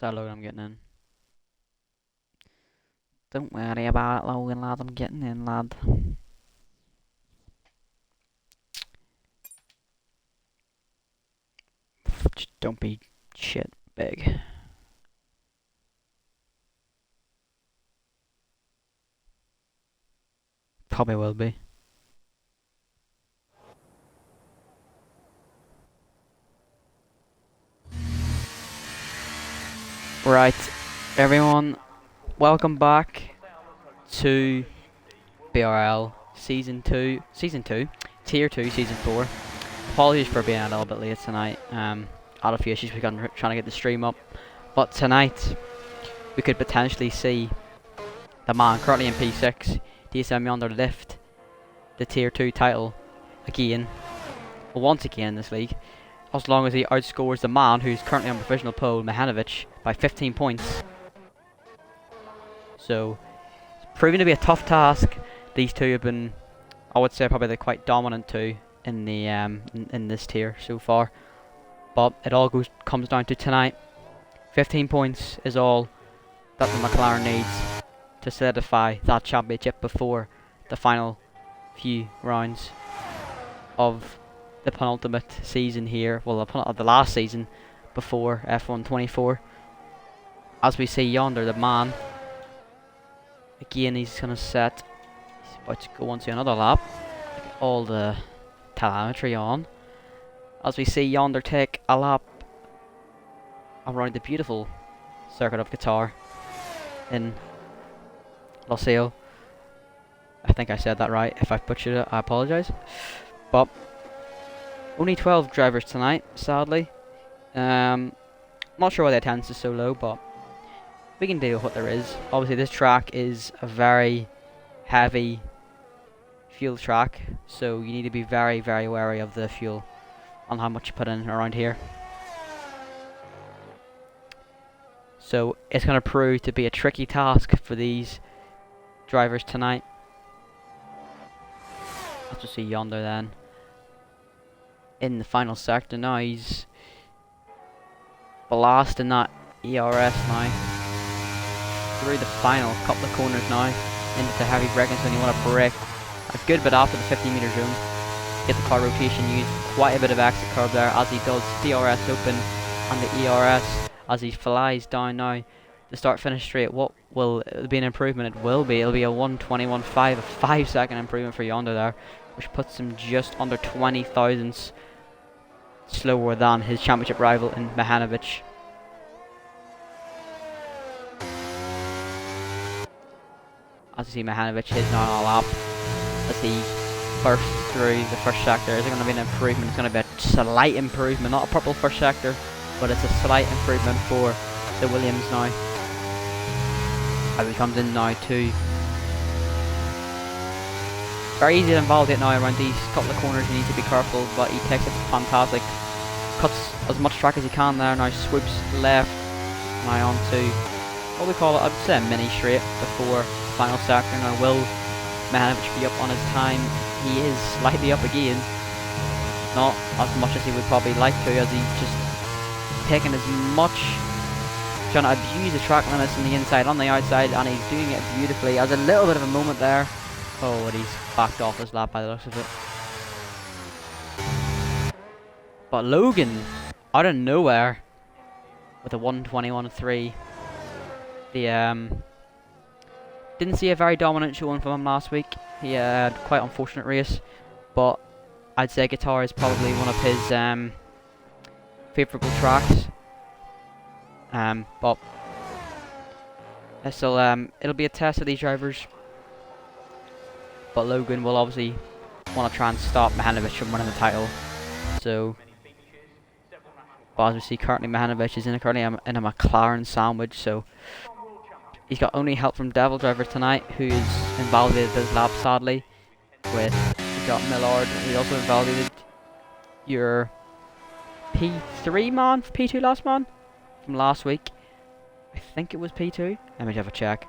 that Logan? I'm getting in. Don't worry about it, Logan, lad. I'm getting in, lad. Just don't be shit big. Probably will be. Right, everyone, welcome back to BRL Season 2, Tier 2, Season 4. Apologies for being a little bit late tonight. Had a few issues we got trying to get the stream up. But tonight, we could potentially see the man currently in P6, DSM Yonder, lift the Tier 2 title again, or once again in this league, as long as he outscores the man who's currently on provisional pole, Mihanovic, by 15 points. So, it's proving to be a tough task. These two have been, I would say, probably the quite dominant two in the in this tier so far. But it all comes down to tonight. 15 points is all that the McLaren needs to solidify that championship before the final few rounds of the penultimate season here. Well, the last season before F1 24. As we see yonder, the man. Again, he's going to set. He's about to go on to another lap. All the telemetry on. As we see yonder take a lap around the beautiful circuit of Qatar in Losail. I think I said that right. If I butchered it, I apologise. But only 12 drivers tonight, sadly. Not sure why the attendance is so low, but we can deal with what there is. Obviously, this track is a very heavy fuel track, so you need to be very, very wary of the fuel on how much you put in around here. So it's going to prove to be a tricky task for these drivers tonight. Let's just see yonder then. In the final sector now, he's blasting that ERS now. Through the final couple of corners now. Into the heavy braking, so you want to brake a good bit after the 50-meter zone. Get the car rotation, use quite a bit of exit curb there as he does DRS open and the ERS as he flies down now. The start-finish straight, what will be an improvement? It will be. It'll be a 1:21.5, a 5-second improvement for yonder there, which puts him just under 20 thousandths slower than his championship rival in Mihanovic. As you see, Mihanovic is now on a lap as he bursts through the first sector. Is it going to be an improvement? It's going to be a slight improvement, not a purple first sector, but it's a slight improvement for the Williams now. As he comes in now too. Very easy to invalidate now around these couple of corners. You need to be careful, but he takes it fantastic. Cuts as much track as he can there. Now swoops left. Now onto what we call it, I'd say a mini straight before the final sector. Now will Mihanovic be up on his time? He is slightly up again. Not as much as he would probably like to, as he's just taking as much, trying to abuse the track limits on the inside, on the outside, and he's doing it beautifully. As a little bit of a moment there. Oh, and he's backed off his lap by the looks of it. But Logan, out of nowhere, with a 1:21.3. The didn't see a very dominant showing from him last week. He had quite unfortunate race, but I'd say Qatar is probably one of his favourable tracks. But still, it'll be a test of these drivers. But Logan will obviously want to try and stop Mihanovic from winning the title. So, but as we see, currently Mihanovic is currently in a McLaren sandwich. So he's got only help from Devil Driver tonight, who is invalidated his lap sadly. With he's got Millard, he also invalidated your P3 man, P2 last man from last week. I think it was P2. Let me have a check.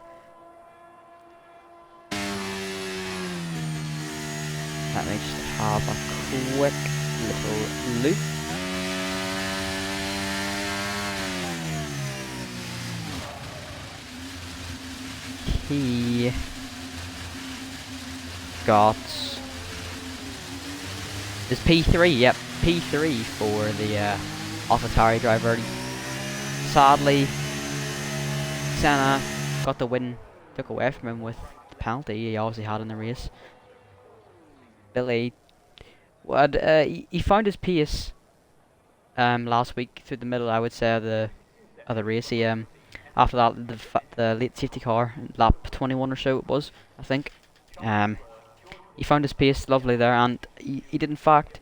Let me just have a quick little look. he got this P3, yep, P3 for the AlphaTauri driver. Sadly, Senna got the win, took away from him with the penalty he obviously had in the race. Billy, he found his pace last week through the middle, I would say, of the race. He after that the late safety car, lap 21 or so it was, I think. He found his pace lovely there, and he did in fact,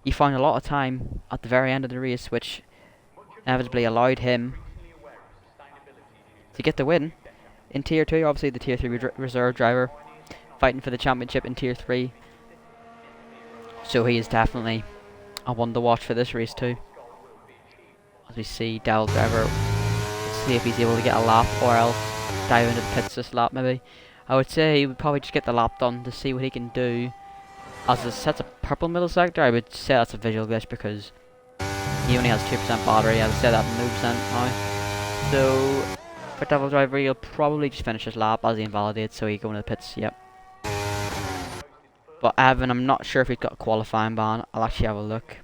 he found a lot of time at the very end of the race, which inevitably allowed him to get the win in Tier 2. Obviously the Tier 3 reserve driver fighting for the championship in Tier 3. So he is definitely a one to watch for this race too. As we see Dell driver, let's see if he's able to get a lap or else dive into the pits this lap maybe. I would say he would probably just get the lap done to see what he can do. As it sets a purple middle sector, I would say that's a visual glitch because he only has 2% battery. As I said, that 0% now. So for Devil driver, he'll probably just finish his lap as he invalidates, so he go into the pits. Yep. But Evan, I'm not sure if he's got a qualifying ban. I'll actually have a look.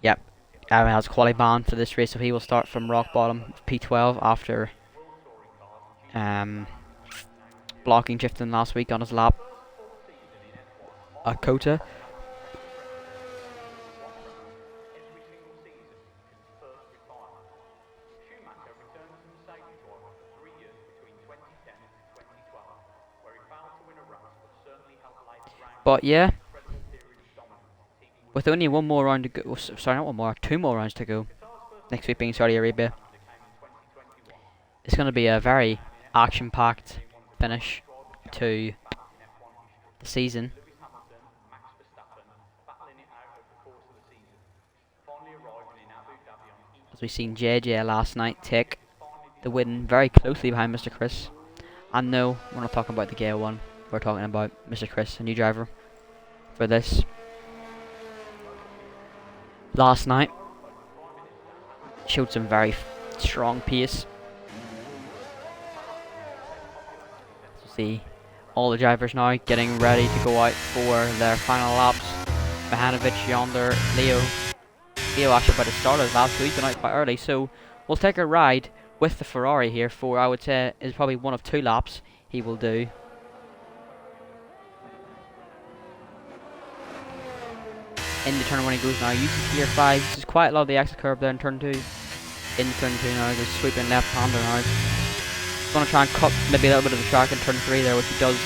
Yep, Evan has a quali ban for this race, so he will start from rock bottom P12 after blocking drifting last week on his lap at Qatar. But yeah, with only one more round to go, sorry, not one more, 2 more rounds to go, next week being Saudi Arabia, it's going to be a very action-packed finish to the season. As we've seen JJ last night take the win very closely behind Mr. Chris. And no, we're not talking about the Gale one, we're talking about Mr. Chris, a new driver for this. Last night showed some very strong pace. So see all the drivers now getting ready to go out for their final laps. Mihanovic yonder, Leo actually about to start his lap, so he's been out quite early. So we'll take a ride with the Ferrari here for, I would say, is probably one of 2 laps he will do. In the turn when he goes now, uses Gear 5, this is quite a lot of the exit curve there in turn 2. In turn 2 now, just sweeping left hander now. He's going to try and cut maybe a little bit of the track in turn 3 there, which he does.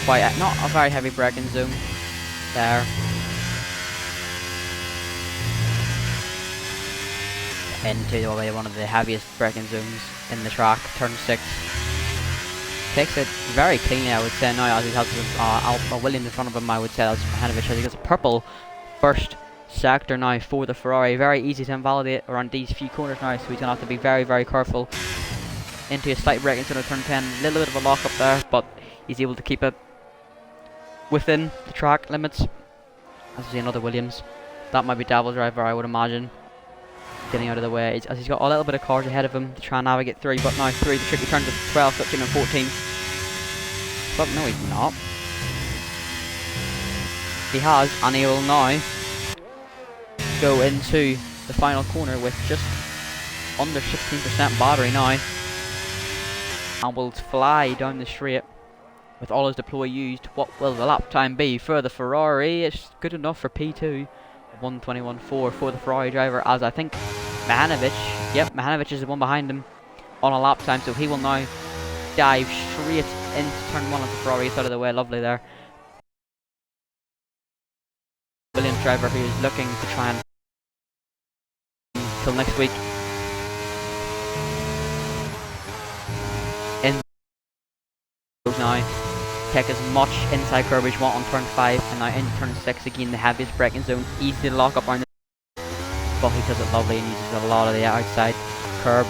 Quite not a very heavy braking zone there. Into one of the heaviest braking zones in the track, turn 6. Takes it very cleanly, I would say, now as he has Alpha Williams in front of him. I would say that's Mihanovic as he gets a purple first sector now for the Ferrari. Very easy to invalidate around these few corners now, so he's going to have to be very, very careful. Into a slight braking zone of turn 10, a little bit of a lock up there, but he's able to keep it within the track limits. As we see another Williams, that might be Devil driver, I would imagine, getting out of the way, as he's got a little bit of cars ahead of him to try and navigate through. But now through the tricky turns of 12, 13 and 14. But no, he's not. He has, and he will now go into the final corner with just under 16% battery now, and will fly down the straight with all his deploy used. What will the lap time be for the Ferrari? It's good enough for P2. 1:21.4 for the Ferrari driver, as I think Mihanovic, yep, Mihanovic is the one behind him on a lap time, so he will now dive straight into turn 1 of the Ferrari. Out of the way, lovely there. Williams driver who is looking to try and till next week. In now. Take as much inside curve as you want on turn 5, and now in turn 6 again, the heaviest braking zone, easy to lock up on the, but he does it lovely and uses a lot of the outside curb.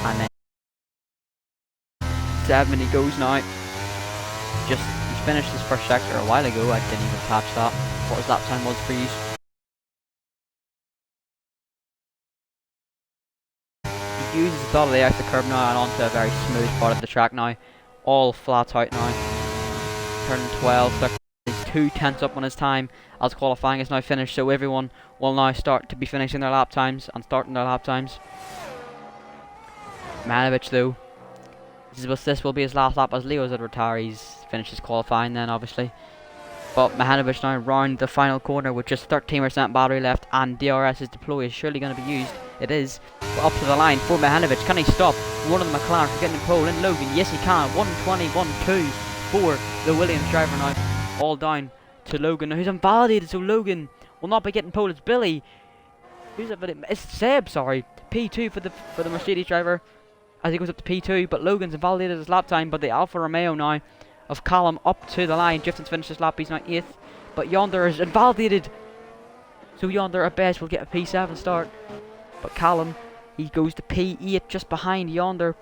And then 7 he goes now. He's finished his first sector a while ago. I didn't even catch that. What his lap time was for you. uses the throttle out the curb now and onto a very smooth part of the track now. All flat out now. Turn 12, so he's 2 tenths up on his time as qualifying is now finished, so everyone will now start to be finishing their lap times and starting their lap times. Mihanovic though, this will be his last lap as Leo's at retire. He's finished his qualifying then obviously. But Mihanovic now round the final corner with just 13% battery left, and DRS's deploy is surely going to be used. It is. But up to the line for Mihanovic. Can he stop one of the McLaren from getting in pole? And Logan, yes he can. 120, 1-2 for the Williams driver now. All down to Logan, who's invalidated, so Logan will not be getting pole. It's Billy. Who's it? It's Seb, sorry. P2 for the Mercedes driver as he goes up to P2, but Logan's invalidated his lap time. But the Alfa Romeo now of Callum up to the line. Drifton's finished his lap, he's now 8th, but Yonder is invalidated, so Yonder at best will get a P7 start. But Callum, he goes to P8 just behind Yonder.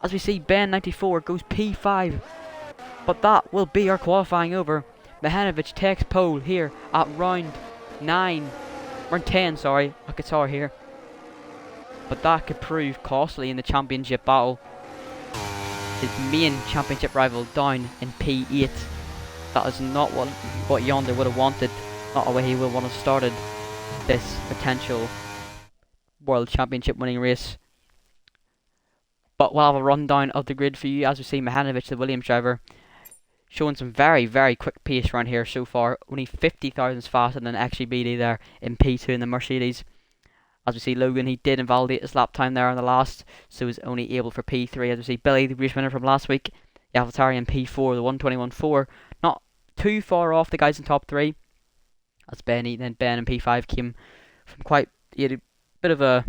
As we see, Ben 94 goes P5. But that will be our qualifying over. Mihanovic takes pole here at round 10, sorry, at Qatar here. But that could prove costly in the championship battle. His main championship rival down in P8. That is not what Yonder would have wanted. Not the way he would want to have started this potential World Championship winning race. But we'll have a rundown of the grid for you. As we see, Mihanovic, the Williams driver, showing some very, very quick pace around here so far. Only 50 thousandths faster than XGBD there in P2 in the Mercedes. As we see, Logan, he did invalidate his lap time there on the last, so he's only able for P3. As we see, Billy, the race winner from last week, the AlphaTauri in P4, the 121.4, not too far off the guys in top 3. As Ben in P5 came from he had a bit of a,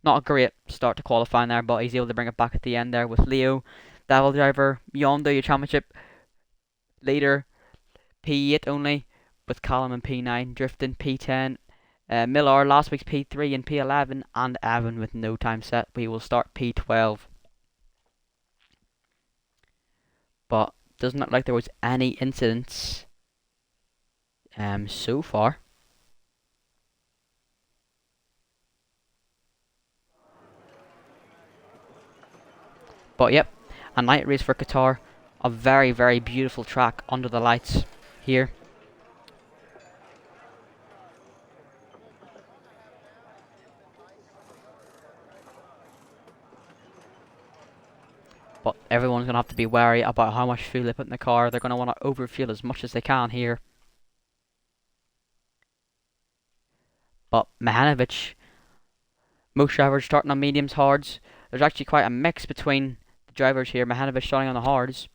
not a great start to qualifying there, but he's able to bring it back at the end there with Leo, Devil driver, Yonder, your championship leader, P8 only, with Callum in P9, Drifting P10, Miller last week's P3 and P11, and Evan with no time set. We will start P12. But doesn't look like there was any incidents so far. But yep, a night race for Qatar. A very, very beautiful track under the lights here. But everyone's going to have to be wary about how much fuel they put in the car. They're going to want to overfuel as much as they can here. But Mihanovic, most drivers starting on mediums, hards. There's actually quite a mix between the drivers here. Mihanovic starting on the hards.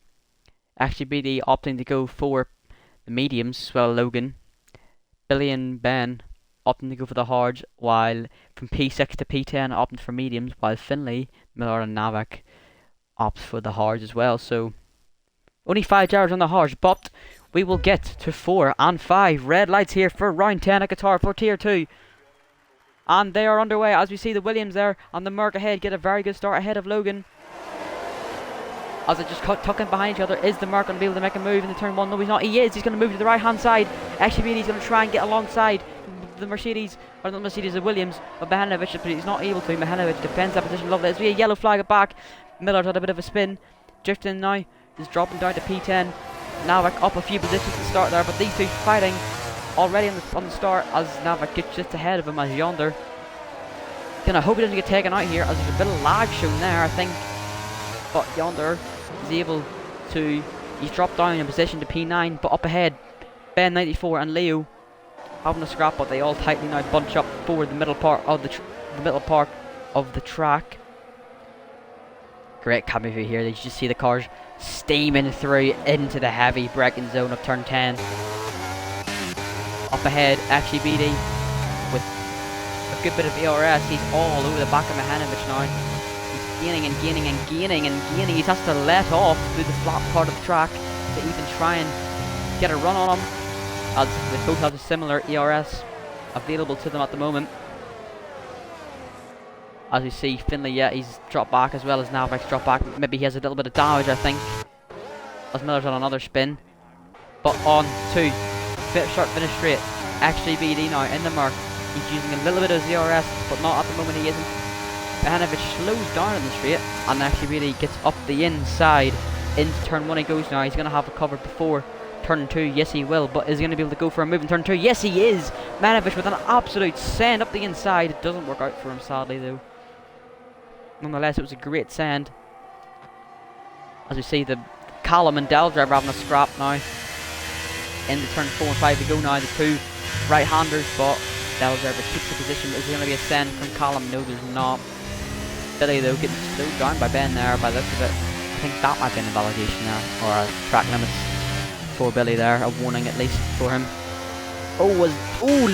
XGBD opting to go for the mediums, as well as Logan. Billy and Ben opting to go for the hards, while from P6 to P10 opting for mediums, while Finlay, Miller and Navak opts for the hards as well. So only 5 drivers on the hards, but we will get to 4 and 5 red lights here for round 10 at Qatar for tier 2. And they are underway as we see the Williams there and the Merc ahead get a very good start ahead of Logan. As they just tuck in behind each other, is the Merc going to be able to make a move in the turn 1? No, he's not. He is. He's going to move to the right hand side. Actually, he's going to try and get alongside the Mercedes, or not Mercedes, the Williams of Mihanovic, but he's not able to. Mihanovic defends that position lovely. As we a yellow flag it back. Miller's had a bit of a spin. Drifting now is dropping down to P10. Navak up a few positions to start there, but these two fighting already on the start as Navak gets just ahead of him as Yonder. Gonna hope he doesn't get taken out here as there's a bit of lag shown there, I think. But Yonder is able to, he's dropped down in position to P9, but up ahead, Ben 94 and Leo having a scrap, but they all tightly now bunch up for the middle part of the track. Great camera view here. You just see the cars steaming through into the heavy braking zone of turn 10. Up ahead, XGBD with a good bit of ERS. He's all over the back of Mihanovic now. He's gaining and gaining and gaining and gaining. He has to let off through the flat part of the track to even try and get a run on him, as they both have a similar ERS available to them at the moment. As we see, Finlay, yeah, he's dropped back as well as Navak's dropped back. Maybe he has a little bit of damage, I think, as Miller's on another spin. But on to start finish straight. XGBD now in the mark. He's using a little bit of ZRS, but not at the moment he isn't. Behanovic slows down in the straight and actually really gets up the inside. Into turn 1 he goes now. He's going to have it covered before turn 2. Yes, he will. But is he going to be able to go for a move in turn 2? Yes, he is. Behanovic with an absolute send up the inside. It doesn't work out for him, sadly, though. Nonetheless, it was a great send. As we see, the Callum and Del driver having a scrap now. Into turn 4 and 5 to go now. The two right-handers, but Del driver keeps the position. Is there going to be a send from Callum? No, there's not. Billy, though, getting slowed down by Ben there by the look of it. I think that might be an invalidation there, or a track limits for Billy there, a warning at least for him.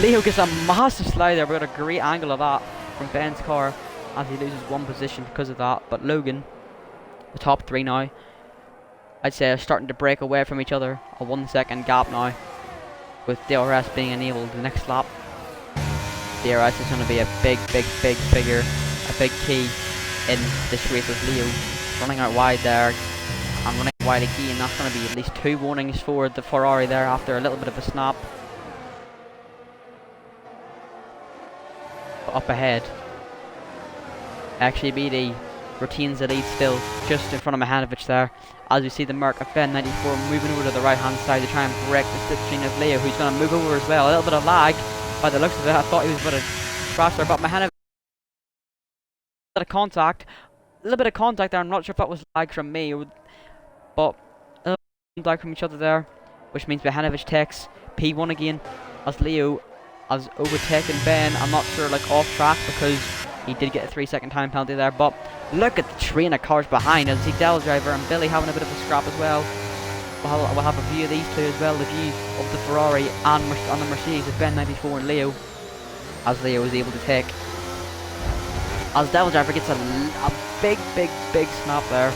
Leo gets a massive slide there. We got a great angle of that from Ben's car as he loses one position because of that. But Logan, the top 3 now, I'd say are starting to break away from each other. A 1 second gap now, with DRS being enabled the next lap. DRS is going to be a big key in this race with Leo running out wide there and running wide again. That's going to be at least 2 warnings for the Ferrari there after a little bit of a snap. But up ahead, actually BD retains the lead still just in front of Mihanovic there, as we see the Merc of Ben 94 moving over to the right hand side to try and break the slipstream of Leo, who's going to move over as well. A little bit of lag by the looks of it. I thought he was about to crash there, but Mihanovic a little bit of contact there. I'm not sure if that was lag from me, but a little bit of lag from each other there, which means Mihanovic takes P1 again, as Leo has overtaken Ben. I'm not sure, like, off track, because he did get a 3 second time penalty there. But look at the train of cars behind us. See Dell's driver and Billy having a bit of a scrap as well. We'll have a view of these two as well, the view of the Ferrari and on the Mercedes of Ben 94 and Leo, as Leo is able to take, as Devil Driver gets a big snap there,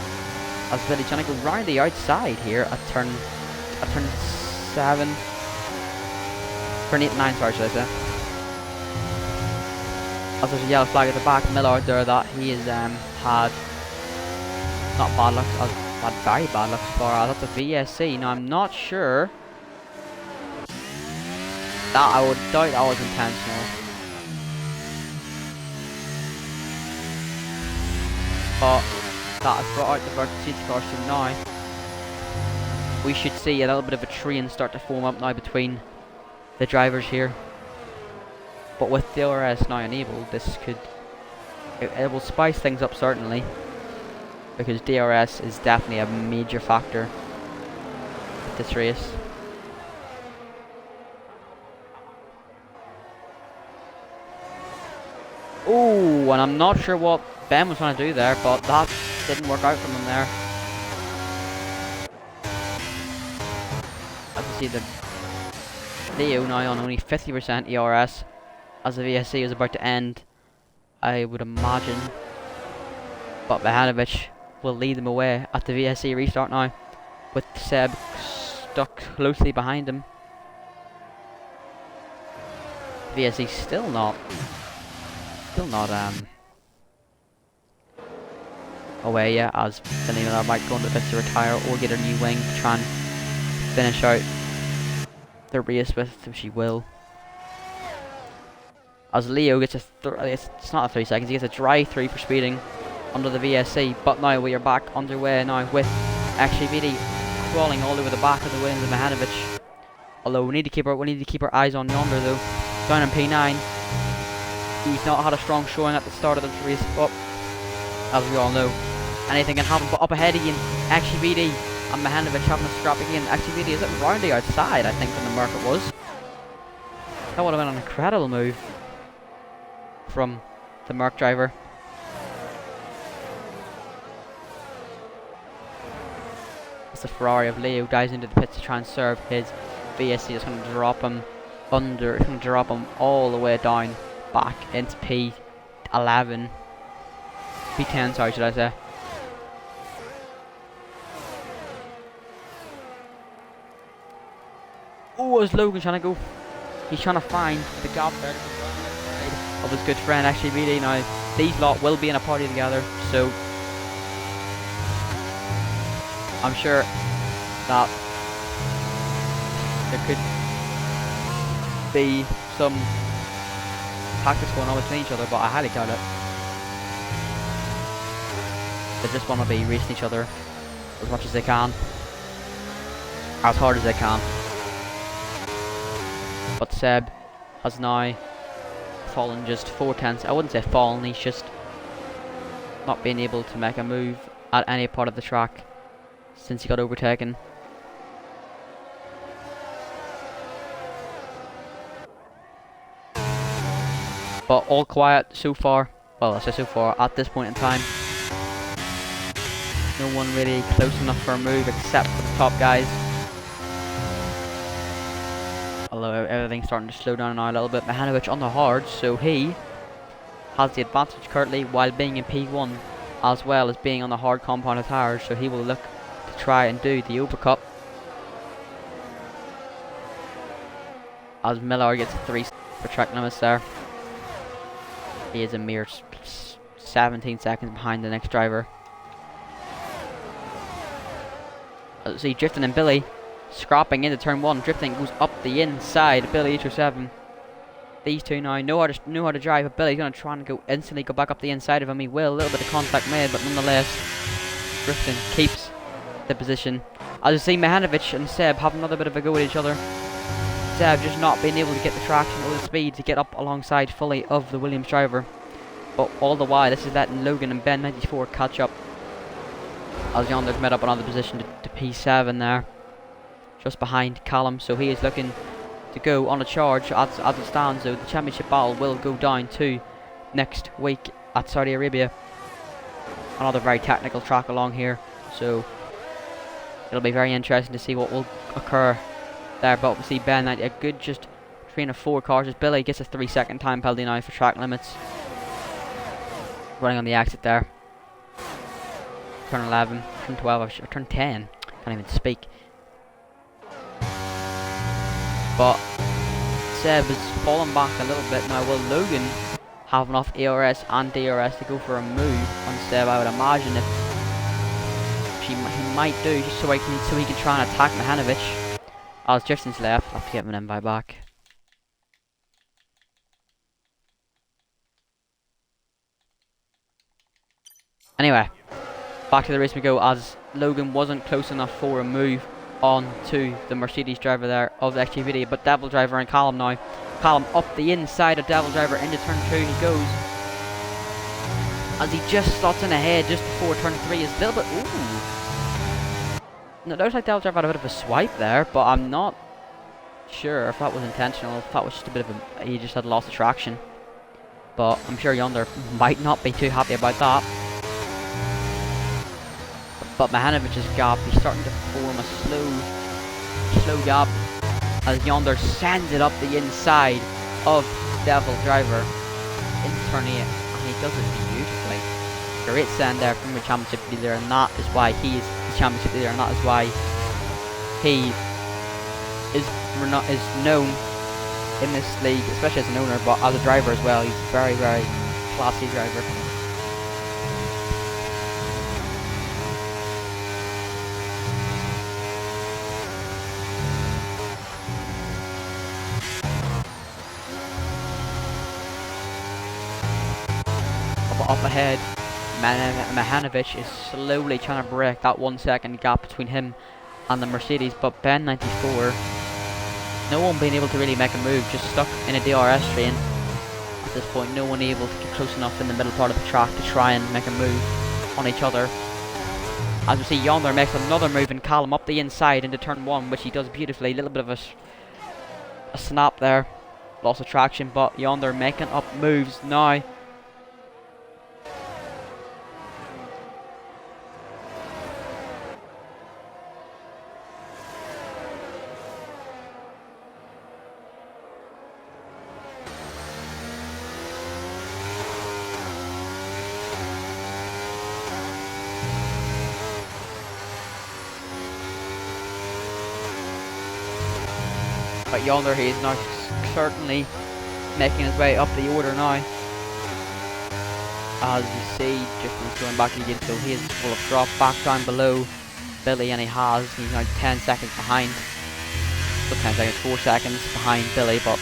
as Billy trying to go round the outside here at turn 7, turn 8 and 9, sorry, should I say. As there's a yellow flag at the back, Millard there, that he has had not bad luck, had very bad luck so far. That's a VSC. Now I'm not sure that, I would doubt that was intentional. But that has brought out the Virtual Safety car, so now we should see a little bit of a train start to form up now between the drivers here. But with DRS now enabled, this could, it will spice things up certainly, because DRS is definitely a major factor in this race. Oh, and I'm not sure what Ben was trying to do there, but that didn't work out from him there. As you see, the Leo now on only 50% ERS, as the VSC is about to end, I would imagine. But Mihanovic will lead them away at the VSC restart now, with Seb stuck closely behind him. VSC still not away yet, as Finley might go into the pits to retire or get a new wing to try and finish out the race with, if she will. As Leo gets it's not a 3 seconds, he gets a dry 3 for speeding under the VSC. But now we are back underway now with actually really crawling all over the back of the Williams and Mihanovic. Although we need to keep our eyes on yonder though. Down in P9, he's not had a strong showing at the start of the race, but as we all know, anything can happen. But up ahead again, XGVD and Mihanovic having a scrap again. XGVD is it round the outside, I think, from the market was. That would have been an incredible move from the Merc driver. As the Ferrari of Leo dives into the pits to try and serve his VSC, is going to drop him under, it's going to drop him all the way down back into P11. P10, sorry, should I say. Oh, is Logan trying to go? He's trying to find the gap there of his good friend, actually, really. Now, these lot will be in a party together, so I'm sure that there could be some tactics going on between each other, but I highly doubt it. They just want to be racing each other as much as they can, as hard as they can. But Seb has now fallen just 4/10. I wouldn't say fallen, he's just not being able to make a move at any part of the track since he got overtaken. But all quiet so far. Well, I say so far at this point in time. No one really close enough for a move except for the top guys. Although everything's starting to slow down now a little bit. Mihanovic on the hard, so he has the advantage currently while being in P1 as well as being on the hard compounded tires, so he will look to try and do the overcut. As Miller gets 3 for track limits there. He is a mere 17 seconds behind the next driver. As see drifting and Billy scrapping into turn 1, drifting goes up the inside. Billy 807. These two now know how to drive, but Billy's gonna try and instantly go back up the inside of him. He will, a little bit of contact made, but nonetheless, drifting keeps the position. As you see, Mihanovic and Seb have another bit of a go at each other. Seb just not being able to get the traction or the speed to get up alongside fully of the Williams driver. But all the while, this is letting Logan and Ben 94 catch up. As Yonder's made up another position to P7 there, just behind Callum, so he is looking to go on a charge as it stands. Though the championship battle will go down to next week at Saudi Arabia. Another very technical track along here, so it'll be very interesting to see what will occur there. But we see Ben a good just 3 and 4 cars as Billy gets a 3-second time penalty now for track limits. Running on the exit there. Turn 11, turn 12, or turn 10. Can't even speak. But Seb has fallen back a little bit now. Will Logan have enough ARS and DRS to go for a move on Seb? I would imagine if he might do, just so he can try and attack Mihanovic. As Justin's left, I'll have to get him an invite back. Anyway, back to the race we go, as Logan wasn't close enough for a move on to the Mercedes driver there of the XGVD, but Devil driver and Callum now. Callum up the inside of Devil driver into turn 2 he goes. As he just slots in ahead just before turn 3 is a little bit, ooh. No, it looks like Devil driver had a bit of a swipe there, but I'm not sure if that was intentional, if that was just a bit of a, he just had lost the traction. But I'm sure Yonder might not be too happy about that. But Mihanovic's gap, he's starting to form a slow gap as Yonder sends it up the inside of Devil driver into turn 8, and he does it beautifully. Great send there from the championship leader, and that is why he is the championship leader, and that is why he is known in this league, especially as an owner, but as a driver as well. He's a very, very classy driver. Up ahead, Mihanovic is slowly trying to break that 1 second gap between him and the Mercedes, but Ben 94, no one being able to really make a move, just stuck in a DRS train at this point. No one able to get close enough in the middle part of the track to try and make a move on each other. As we see, Yonder makes another move and Callum up the inside into turn 1, which he does beautifully. A little bit of a snap there, loss of traction, but Yonder making up moves now. But Yonder, he is now certainly making his way up the order now. As you see, Justin's going back again, so he is full of drop back down below Billy, and he's now 10 seconds behind. Still 10 seconds, 4 seconds behind Billy, but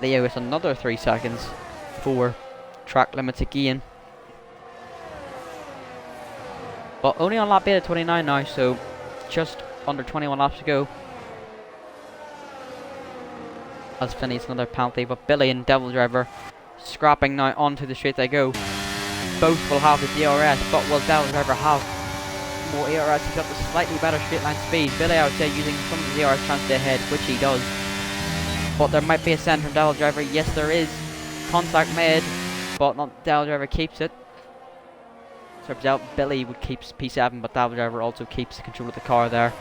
Leo is another 3 seconds for track limits again. But only on lap 8 at 29 now, so just under 21 laps to go. As Finney's another penalty, but Billy and Devil Driver scrapping now onto the straight they go. Both will have the DRS, but will Devil Driver have more ERS? He's got the slightly better straight line speed. Billy, I would say, using some of the DRS trying to stay ahead, which he does. But there might be a send from Devil Driver. Yes, there is. Contact made, but not Devil Driver keeps it. So Billy would keep P7, but Devil Driver also keeps control of the car there.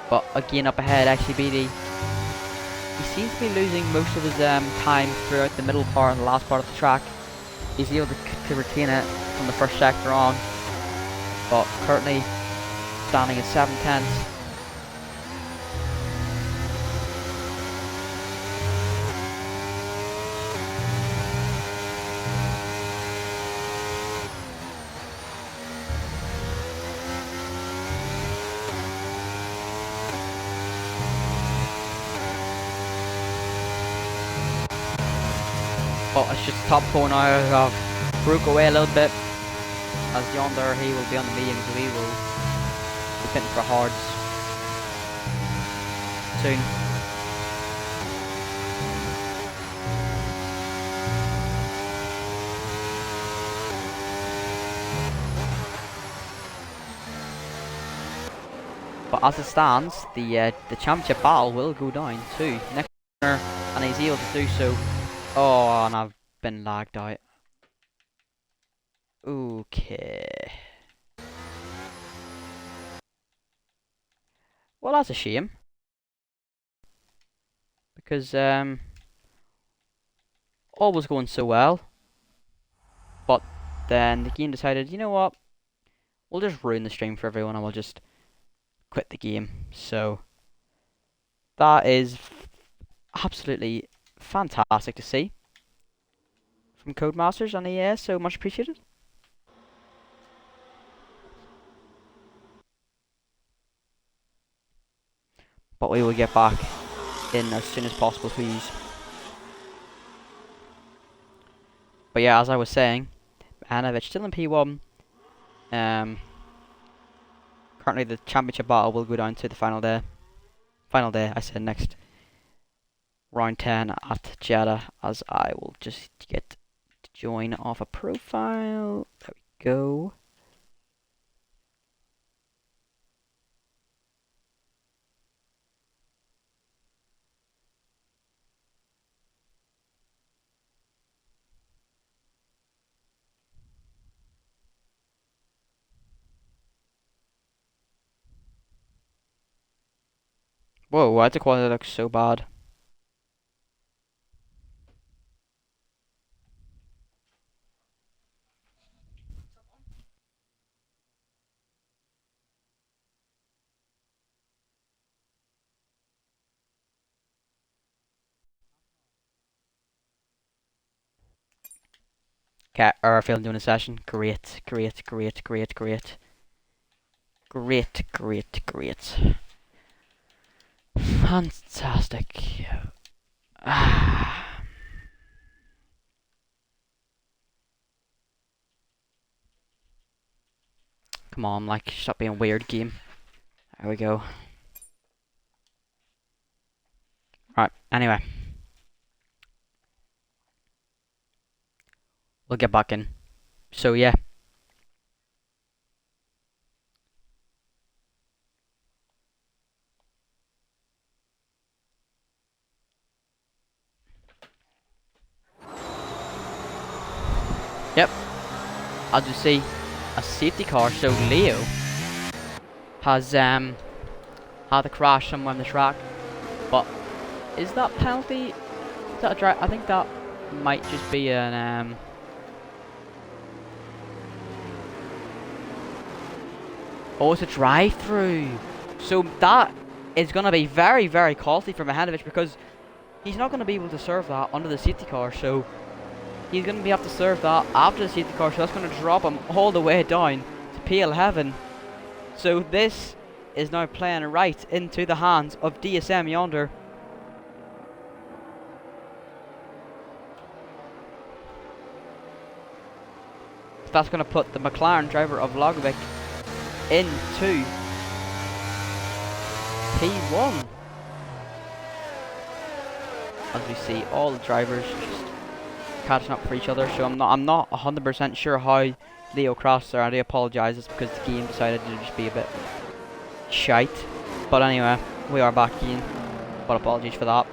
But again, up ahead, actually, BD. He seems to be losing most of his time throughout the middle part and the last part of the track. He's able to retain it from the first sector on, but currently standing at 7/10. But it's just top four now. Broke away a little bit. As Yonder, he will be on the medium, so he will be pitting for hards soon. But as it stands, the championship battle will go down to next corner, and he's able to do so. Oh, and I've been lagged out. Okay. Well, that's a shame. Because, all was going so well. But then the game decided, you know what? We'll just ruin the stream for everyone and we'll just quit the game. So, that is absolutely fantastic to see from Codemasters on EA, so much appreciated. But we will get back in as soon as possible, please. But yeah, as I was saying, Anovich still in P1. Currently the championship battle will go down to the final day. Final day, I said next. Round 10 at Jeddah, as I will just get to join off a profile. There we go. Whoa, why does the quality look so bad? Okay, Airfield doing a session. Great, great, great, great, great. Great, great, great. Fantastic. Come on, like, stop being a weird game. There we go. Right, anyway. We'll get back in. So, yeah. Yep. As you see, a safety car, so Leo has had a crash somewhere on the track. But is that penalty? Is that a drive? I think that might just be an oh, it's a drive-through. So that is going to be very, very costly for Mihanovic because he's not going to be able to serve that under the safety car. So he's going to be able to serve that after the safety car. So that's going to drop him all the way down to PL11. So this is now playing right into the hands of DSM Yonder. That's going to put the McLaren driver of Lagovic into P1. As we see all the drivers just catching up for each other. So I'm not 100% sure how Leo crossed there, and I apologise. It's because the game decided to just be a bit shite. But anyway, we are back in. But apologies for that.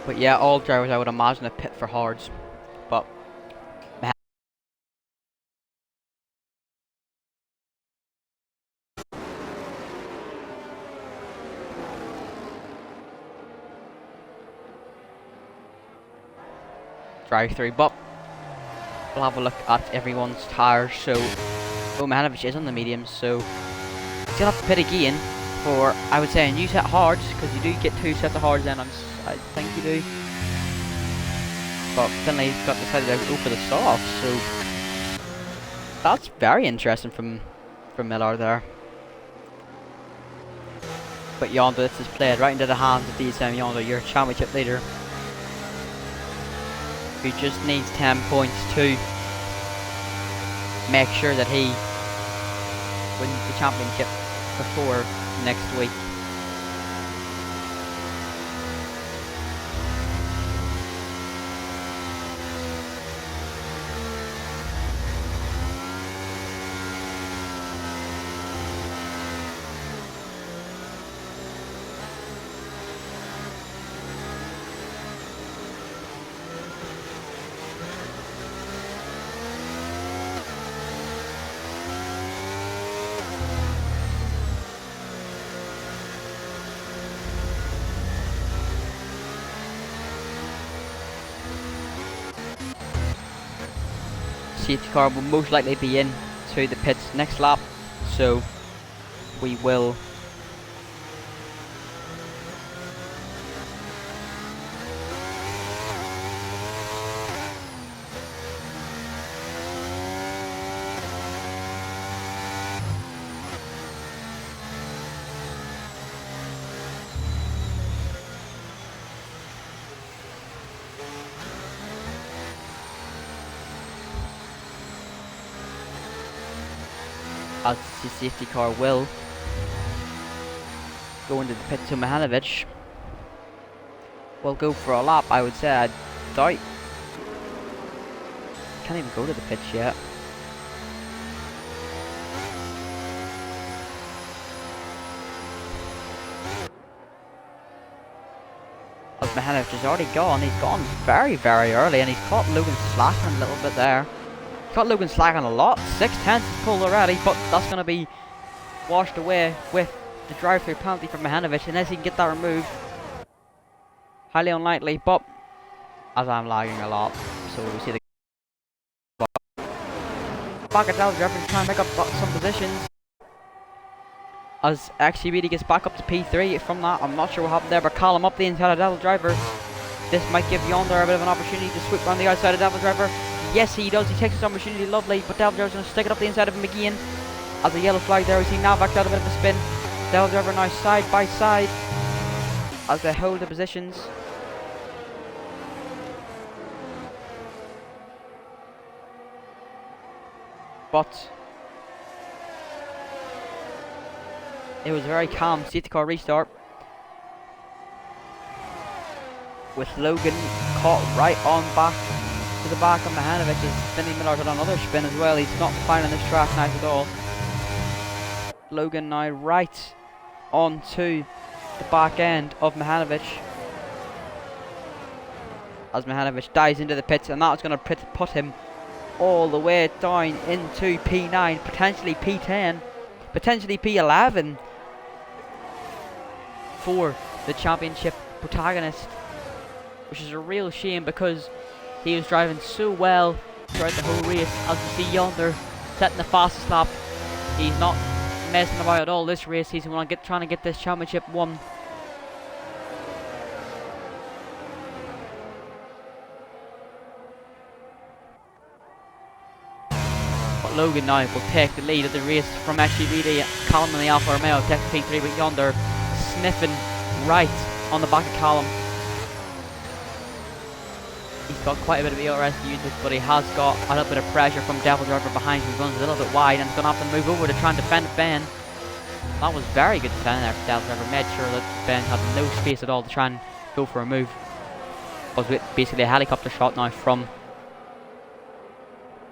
But yeah, all drivers I would imagine a pit for hards. But drive through. But we'll have a look at everyone's tyres. So Mihanovic is on the mediums, so still have to pit again for, I would say, a new set of hards, because you do get 2 sets of hards then, I think you do. But Finley's got decided to go for the soft, so that's very interesting from Miller there. But Yonder, this is played right into the hands of DSM Yonder, your championship leader, who just needs 10 points to make sure that he wins the championship before next week. Safety car will most likely be in to the pits next lap, so we will as the safety car will go into the pit. So Mihanovic will go for a lap, I would say. I doubt. Can't even go to the pitch yet. As Mihanovic has already gone, he's gone very, very early, and he's caught Logan slacking a little bit there. Got Logan slacking a lot, 6/10 pulled already, but that's going to be washed away with the drive-through penalty for Mihanovic, unless he can get that removed. Highly unlikely, but as I'm lagging a lot, so we see the back at Dallas driver trying to make up some positions. As XCBD gets back up to P3 from that, I'm not sure what happened there, but Callum up the inside of Devil driver. This might give Yonder a bit of an opportunity to sweep around the outside of Devil driver. Yes, he does. He takes his opportunity, lovely. But Devil Driver's going to stick it up the inside of him again. As a yellow flag there, we see Navac out a bit of a spin. Devil Driver now side by side as they hold the positions. But it was a very calm safety car restart, with Logan caught right on back to the back of Mihanovic, as Finley Miller had another spin as well. He's not finding this track nice at all. Logan now right onto the back end of Mihanovic, as Mihanovic dives into the pits, and that's going to put him all the way down into P9, potentially P10, potentially P11 for the championship protagonist, which is a real shame because he was driving so well throughout the whole race. As you see Yonder setting the fastest lap, he's not messing about at all this race. He's trying to get this championship won. But Logan now will take the lead of the race from SGBD. Callum and the Alfa Romeo takes P3 with Yonder sniffing right on the back of Callum. He's got quite a bit of ERS usage, but he has got a little bit of pressure from Devil Driver behind him. He runs a little bit wide and is going to have to move over to try and defend Ben. That was very good defending there for Devil Driver. Made sure that Ben had no space at all to try and go for a move. It was basically a helicopter shot now from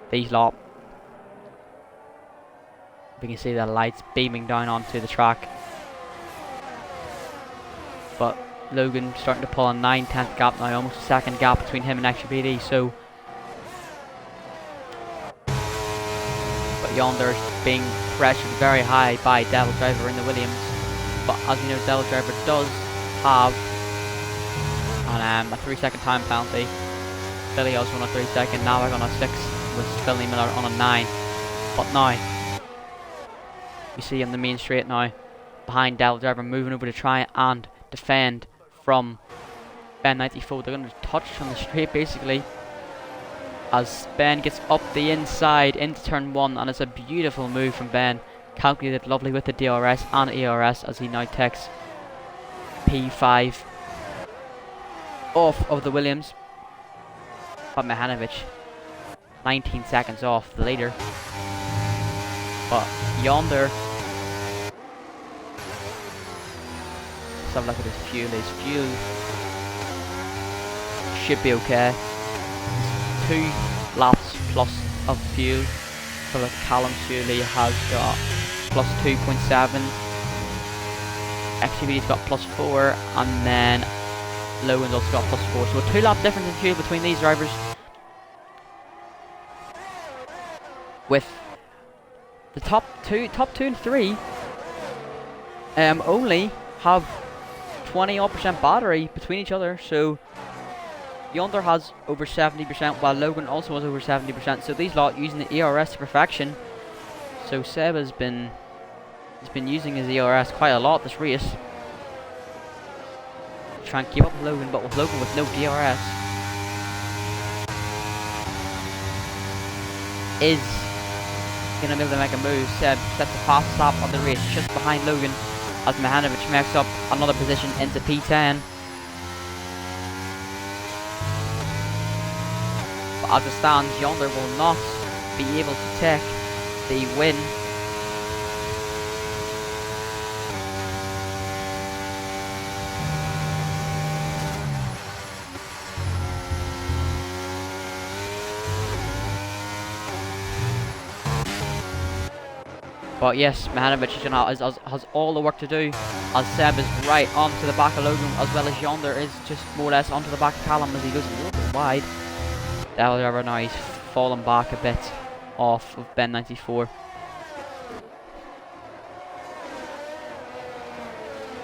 these lot. We can see the lights beaming down onto the track. But Logan starting to pull a 9/10 gap now, almost a second gap between him and XGBD. So, but Yonder's being pressured very high by Devil Driver in the Williams. But as you know, Devil Driver does have a 3-second time penalty. Billy also on a 3-second, Navig on a 6, with Philly Miller on a 9. But now, you see on the main straight now, behind Devil Driver, moving over to try and defend from Ben 94. They're going to touch on the straight basically, as Ben gets up the inside into turn 1, and it's a beautiful move from Ben. Calculated lovely with the DRS and ERS, as he now takes P5 off of the Williams. But Mihanovic 19 seconds off the leader. But Yonder, let's have a look at his fuel. His fuel should be okay. 2 laps plus of fuel. So that Callum Shirley has got plus 2.7. XGBD's got plus 4, and then Logan's also got plus 4. So a 2-lap difference in fuel between these drivers, with the top two and 3 only have 20% battery between each other. So Yonder has over 70%, while Logan also has over 70%. So these lot using the ERS to perfection. So Seb has been using his ERS quite a lot this race, try and keep up with Logan, but with Logan with no DRS is going to be able to make a move. Seb sets the fastest lap of the race just behind Logan, as Mihanovic makes up another position into P10. But as it stands, Yonder will not be able to take the win. But yes, Mihanovic has all the work to do, as Seb is right onto the back of Logan, as well as Yonder is just more or less onto the back of Callum as he goes a little bit wide. Devil Driver now, he's fallen back a bit off of Ben 94.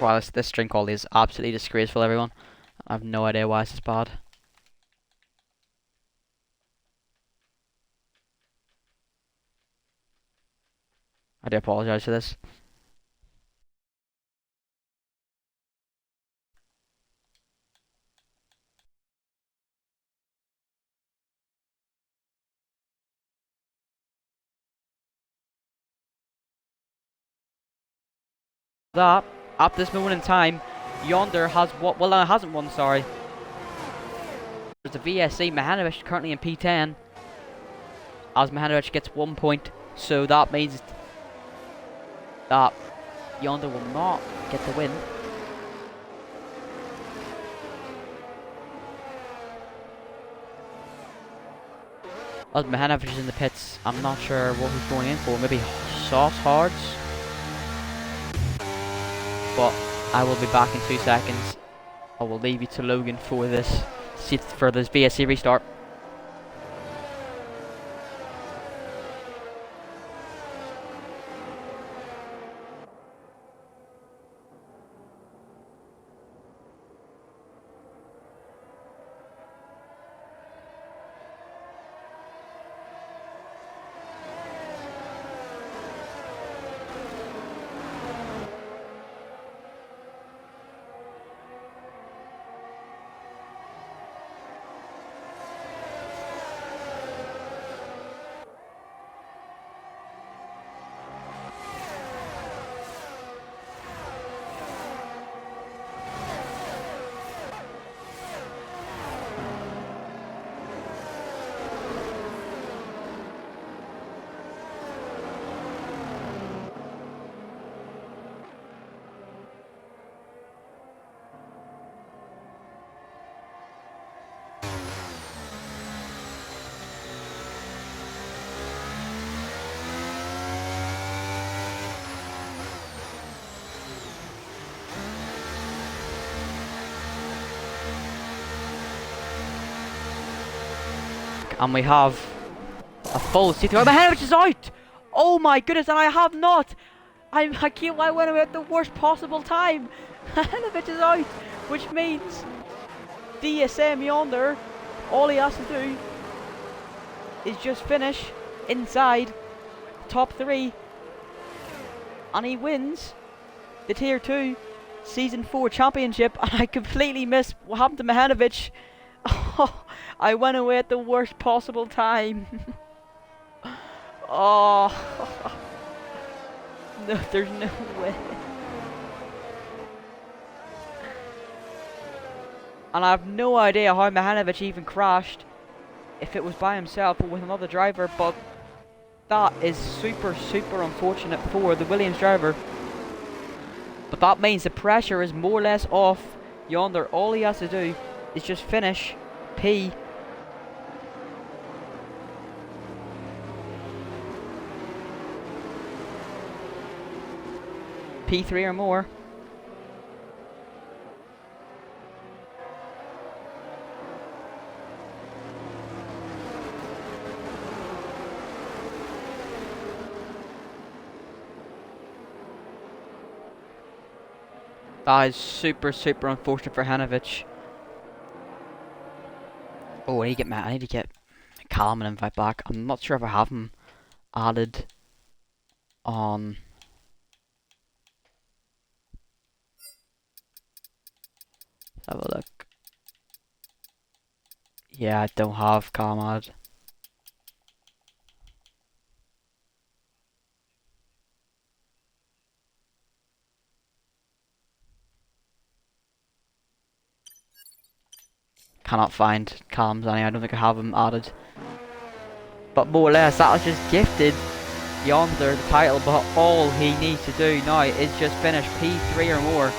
Wow, this string quality is absolutely disgraceful, everyone. I have no idea why this is bad. I do apologise for this. That, at this moment in time, Yonder has what? Well, no, hasn't won, sorry. There's a VSC. Mihanovic currently in P10, as Mihanovic gets 1 point. So that means that Yonder will not get the win. As Mihanovic is in the pits, I'm not sure what he's going in for. Maybe soft hards. But I will be back in 2 seconds. I will leave you to Logan for this VSC restart. back, and we have a full safety car. Mihanovic is out! Oh my goodness, and I have not! I went away at the worst possible time! Mihanovic is out! Which means DSM yonder, all he has to do is just finish inside top 3, and he wins the Tier 2 Season 4 Championship. And I completely missed what happened to Mihanovic. Oh, I went away at the worst possible time. Oh, no, there's no way. And I have no idea how Mihanovic even crashed, if it was by himself or with another driver, but that is super unfortunate for the Williams driver. But that means the pressure is more or less off yonder. All he has to do is just finish P. P3 or more. That is super unfortunate for Hanovic. Oh, I need to get Callum and invite back. I'm not sure if I have him added on. Let's have a look. Yeah, I don't have Callum added. Cannot find Callum's anyway. I don't think I have him added. But more or less, that was just gifted yonder the title. But all he needs to do now is just finish P3 or more,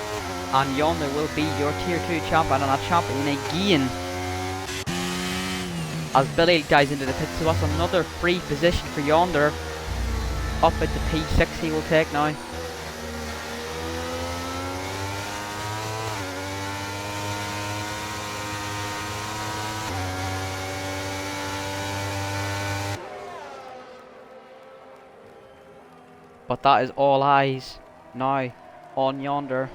and yonder will be your Tier 2 champion, and a champion again. As Billy dives into the pit, so that's another free position for yonder. Up at the P6 he will take now. But that is all eyes now on yonder.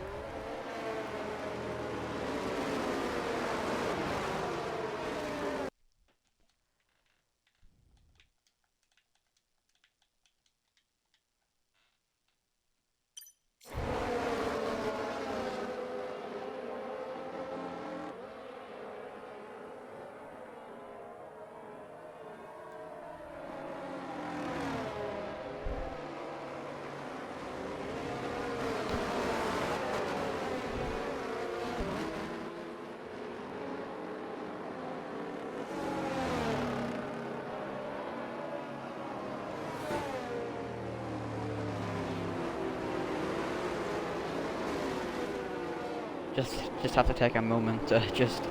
Just have to take a moment to just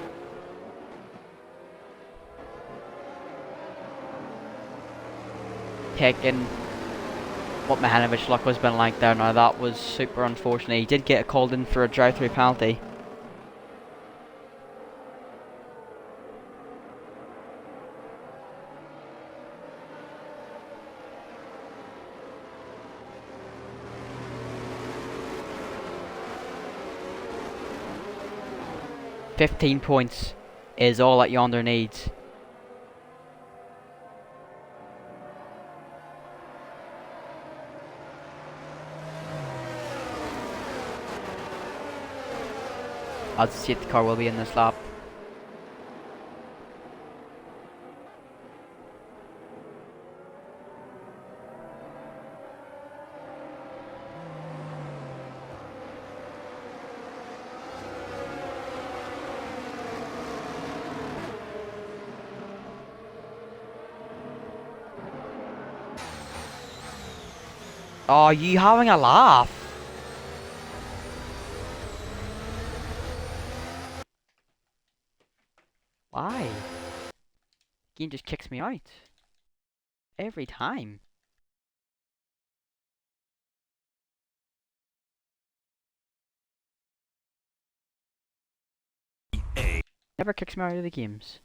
take in what Mihanovic's luck has been like there. Now that was super unfortunate. He did get called in for a drive-through penalty. $15 points is all that yonder needs. As the safety car will be in this lap. Oh, are you having a laugh? Why? Game just kicks me out. Every time. Never kicks me out of the games.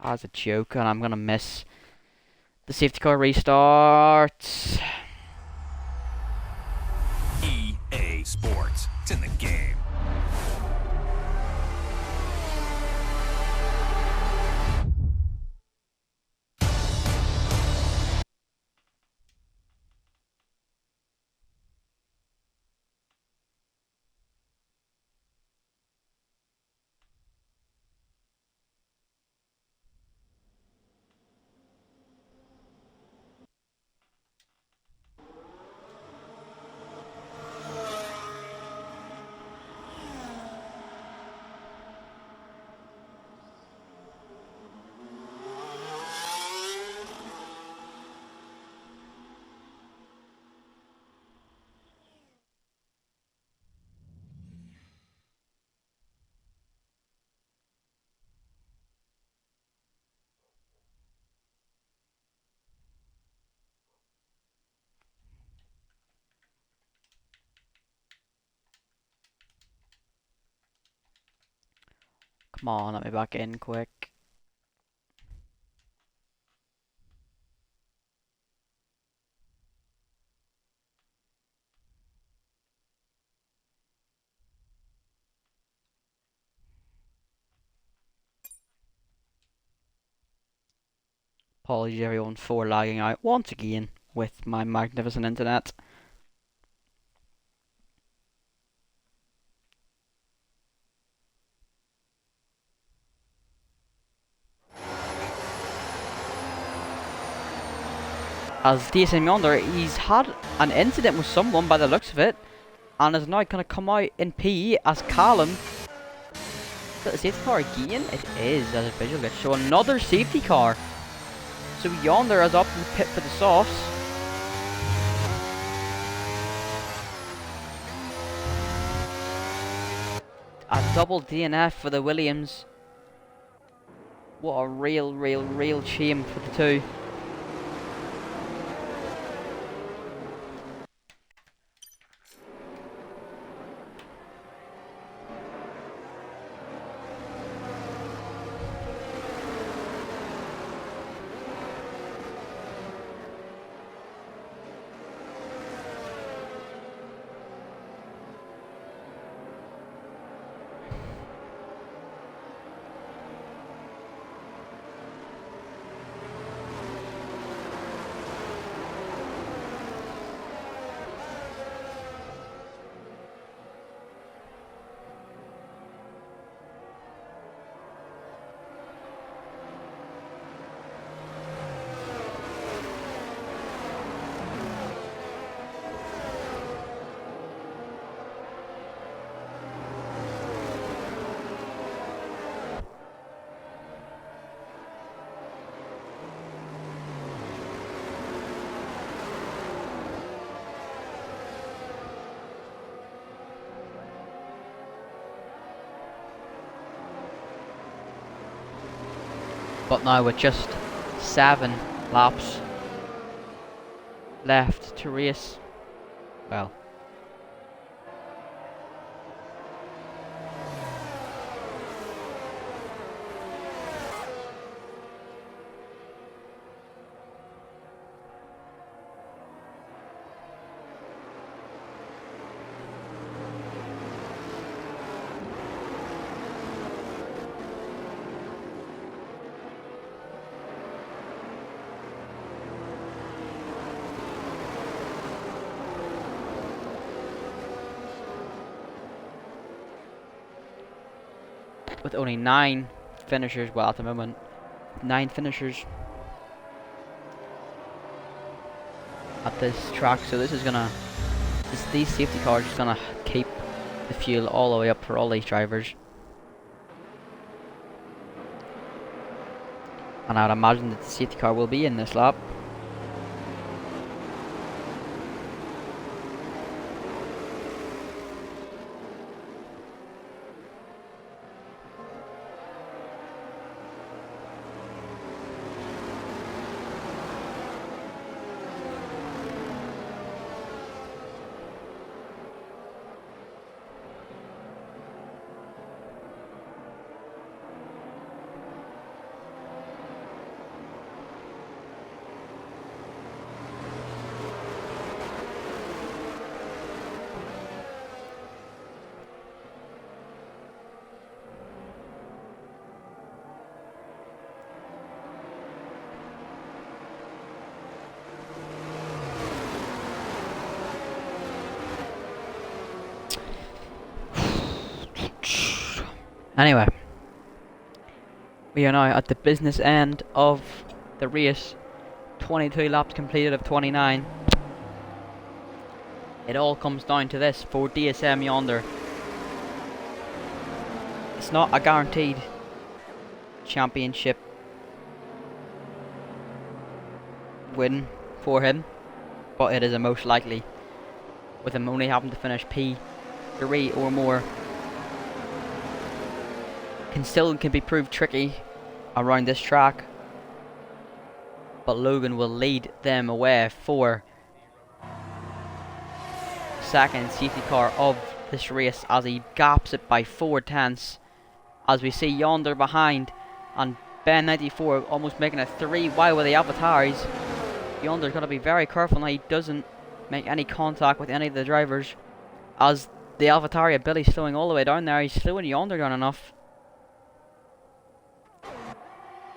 as a joke, and I'm gonna miss the safety car restart. EA Sports. It's in the game. Come on, let me back in quick. Apologies everyone for lagging out once again with my magnificent internet. As DSM Yonder, he's had an incident with someone by the looks of it, and is now going to come out in P as Callum. Is that the safety car again? It is, as a visual glitch. So another safety car. So Yonder is up in the pit for the softs. A double DNF for the Williams. What a real shame for the two. But now with just 7 laps left to race, well, with only 9 finishers, well at the moment, 9 finishers at this track, so this is gonna, these safety cars are gonna keep the fuel all the way up for all these drivers. And I would imagine that the safety car will be in this lap. Anyway, we are now at the business end of the race. 22 laps completed of 29. It all comes down to this for DSM yonder. It's not a guaranteed championship win for him, but it is a most likely, with him only having to finish P3 or more. Can be proved tricky around this track, but Logan will lead them away for second safety car of this race as he gaps it by 4/10, as we see yonder behind, and Ben 94 almost making it 3 wide with the avatars. Yonder's got to be very careful now he doesn't make any contact with any of the drivers, as the AlphaTauri Billy's slowing all the way down there. He's slowing Yonder down enough,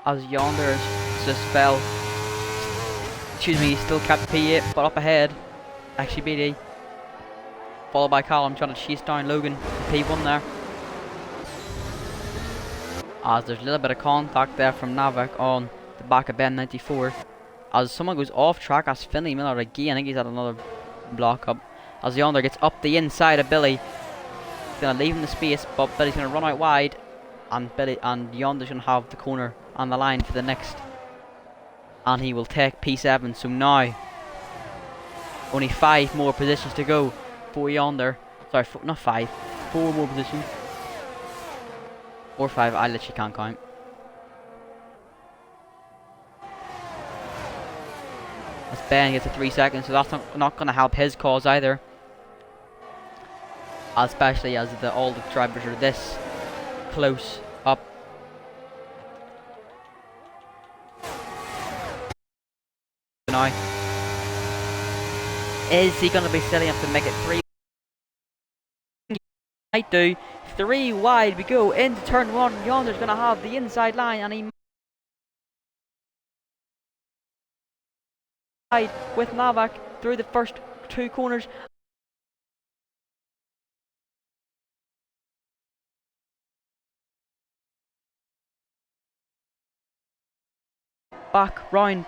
as Yonder is just fell. Excuse me, he still kept P8, but up ahead, actually BD, followed by Callum trying to chase down Logan, P1 there. As there's a little bit of contact there from Navak on the back of Ben 94. As someone goes off track, as Finley Miller again, I think he's had another block up. As Yonder gets up the inside of Billy, he's going to leave him the space, but Billy's going to run out wide, and Yonder's going to have the corner on the line for the next, and he will take P7. So now only 5 more positions to go for Yonder. Sorry, not 5, 4 more positions, or 5. I literally can't count. As Ben gets to 3 seconds, so that's not going to help his cause either, especially as all the drivers are this close up. Now, is he going to be silly enough to make it 3? Might do. 3 wide we go into turn 1. Yonder's going to have the inside line, and he with Navak through the first 2 corners. Back round.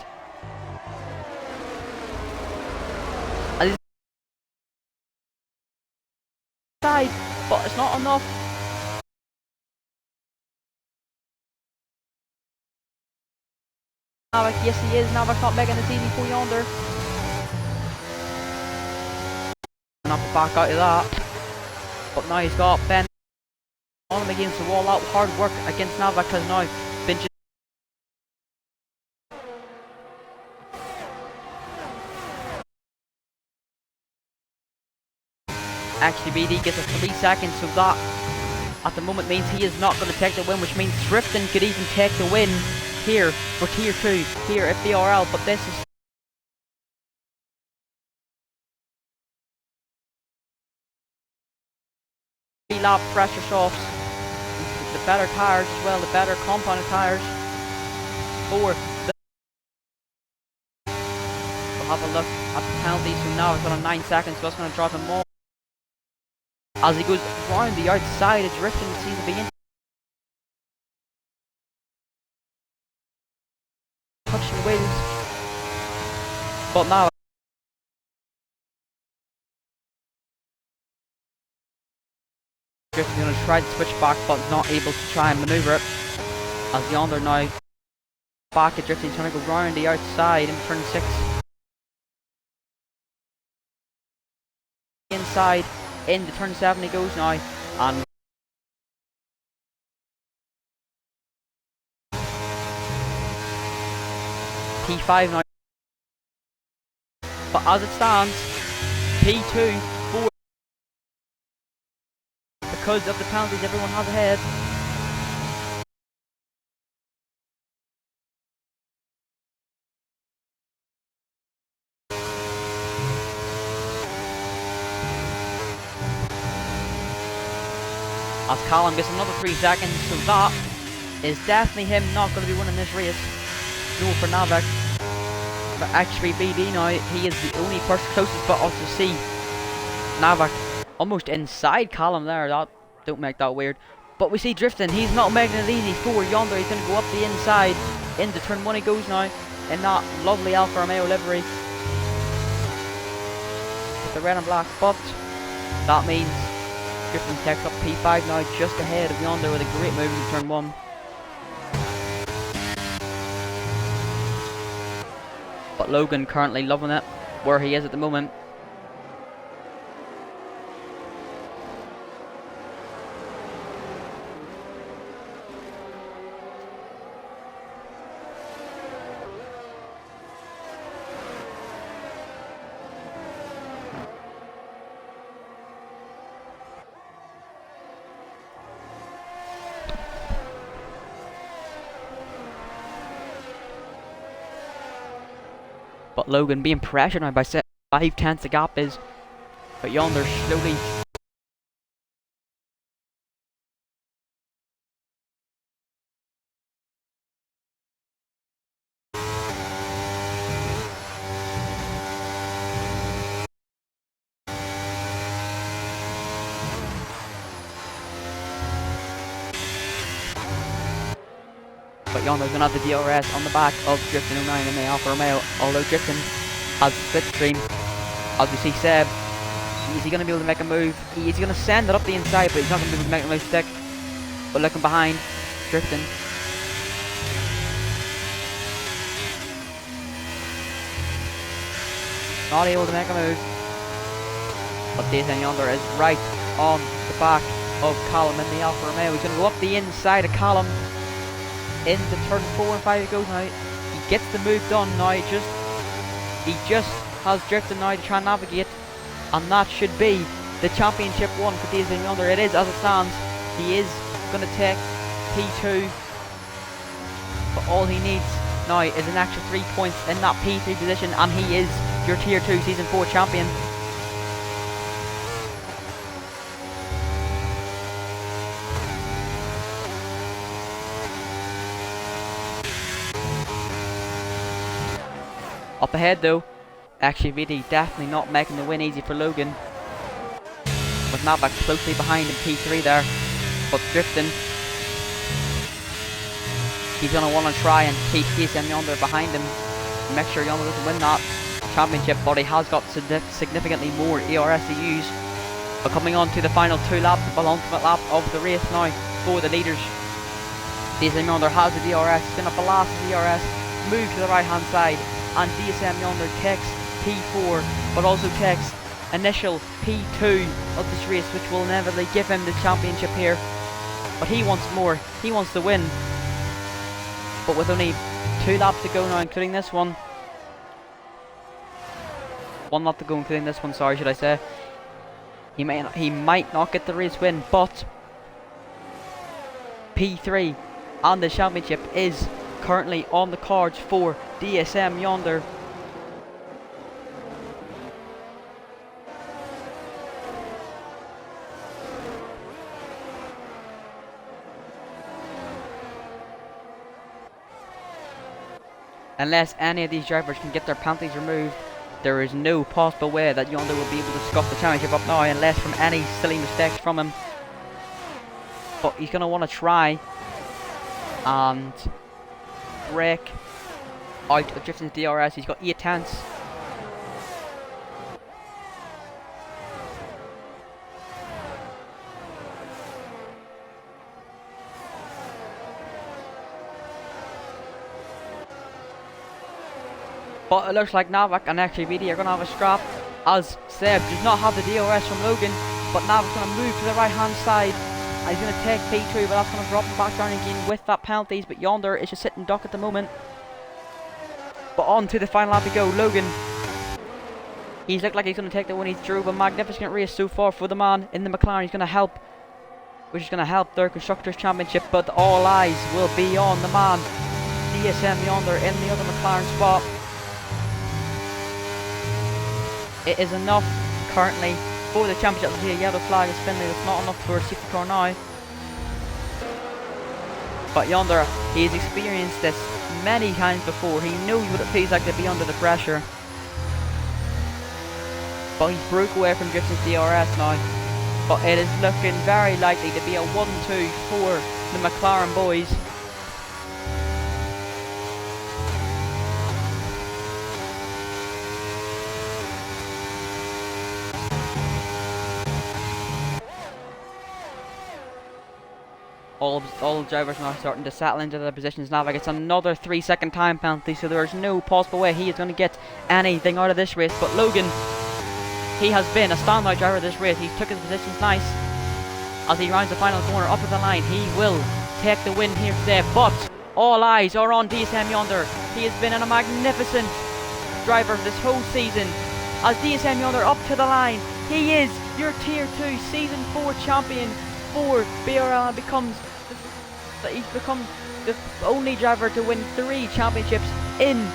Side, but it's not enough. Navak, yes he is. Navak's not making this easy for Yonder. Not to back out of that, but now he's got Ben on him against the wall. Out hard work against Navak, because now Finch actually BD gets a 3 seconds, so that at the moment means he is not going to take the win, which means Drifting could even take the win here for tier 2 here at BRL, but this is lap pressure softs, the better tyres as well, the better compounded tyres for the. We'll have a look at the penalties. So now it's on 9 seconds, so that's going to drop him more as he goes round the outside of Drifting. Seems to be in touching wheels, but now Drifting's going to try to switch back, but not able to try and manoeuvre it, as Yonder now back at Drifting, trying to go round the outside in turn 6. Inside into turn 7 he goes now, and P5 now, but as it stands, P2, 4, because of the penalties everyone has ahead. As Callum gets another 3 seconds, so that is definitely him not going to be winning this race. No for Navak. But actually BD now, he is the only person closest, but also see Navak almost inside Callum there. That don't make that weird. But we see Drifting, he's not making it easy for Yonder. He's going to go up the inside. Into turn 1 he goes now in that lovely Alfa Romeo livery with the red and black. But that means Drifting takes up P5 now, just ahead of Yonder with a great move in turn 1. But Logan currently loving it where he is at the moment. But Logan being pressured now by 5/10 the gap is. But Yonder slowly. But Yonder's going to have the DRS on the back of Drifting 09 in the Alfa Romeo. Although Drifting has the slipstream. As we see Seb, is he going to be able to make a move? He's going to send it up the inside, but he's not going to be able to make the move stick. But looking behind, Drifting. Not able to make a move. But Dathan Yonder is right on the back of Callum in the Alfa Romeo. He's going to go up the inside of Callum. Into turn 4 and 5 it goes now. He gets the move done now. He just has Drifting now to try and navigate. And that should be the championship one for Dathan Yonder. It is as it stands. He is going to take P2. But all he needs now is an extra 3 points in that P3 position. And he is your Tier 2 Season 4 champion. Up ahead though, actually really definitely not making the win easy for Logan. With Navak closely behind in P3 there. But Drifting, he's going to want to try and keep TSM Yonder behind him. Make sure Yonder doesn't win that championship, but he has got significantly more ERS to use. But coming on to the final 2 laps, the penultimate lap of the race now for the leaders. TSM Yonder has the DRS, he's going to blast the DRS, move to the right hand side. And DSM Yonder takes P4, but also takes initial P2 of this race, which will inevitably give him the championship here. But he wants more, he wants to win. But with only 2 laps to go now, including this one. 1 lap to go, including this one, sorry, should I say. He might not get the race win, but P3 and the championship is currently on the cards for DSM Yonder. Unless any of these drivers can get their penalties removed, there is no possible way that Yonder will be able to scuff the championship up now, unless from any silly mistakes from him. But he's going to want to try and break out of Drifting's DRS. He's got 8 tenths. But it looks like Navak and actually VD are going to have a scrap, as Seb does not have the DRS from Logan, but Navak's going to move to the right hand side. And he's going to take P2, but that's going to drop him back down again with that penalties. But Yonder is just sitting duck at the moment. But on to the final lap we go. Logan, he's looked like he's going to take the win. He's drew a magnificent race so far for the man in the McLaren. He's going to help, which is going to help their Constructors' Championship. But all eyes will be on the man, DSM Yonder, in the other McLaren spot. It is enough currently for the championship. Here, yellow flag is Finley. It's not enough for safety car now. But Yonder, he's experienced this many times before. He knows what it feels like to be under the pressure. But he's broke away from Drifting's DRS now. but it is looking very likely to be a 1-2 for the McLaren boys. All drivers now starting to settle into their positions. Nava gets another 3-second time penalty, so there's no possible way he is going to get anything out of this race. But Logan, he has been a standout driver this race. He took his positions nice as he rounds the final corner up at the line. He will take the win here today, but all eyes are on DSM Yonder. He has been a magnificent driver this whole season. As DSM Yonder up to the line, he is your Tier 2 Season 4 champion for BRL and he's become the only driver to win 3 championships in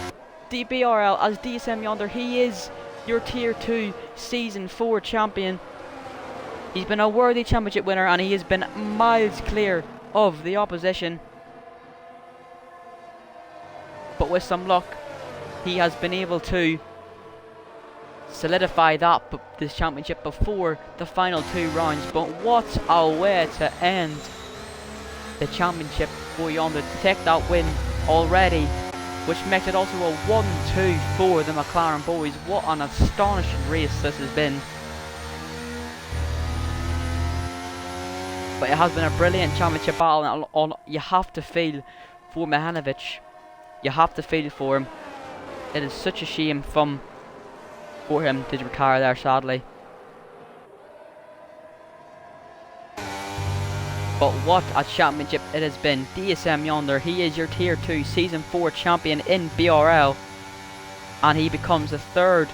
the BRL as DSM Yonder. He is your Tier 2 Season 4 champion. He's been a worthy championship winner and he has been miles clear of the opposition. But with some luck, he has been able to solidify this championship before the final 2 rounds. But what a way to end the championship for Yonder, to take that win already, which makes it also a 1-2 for the McLaren boys. What an astonishing race this has been. But it has been a brilliant championship battle, and you have to feel for Mihanovic. You have to feel for him. It is such a shame for him to retire there, sadly. But what a championship it has been. DSM Yonder, he is your Tier 2 Season 4 champion in BRL. And he becomes the third,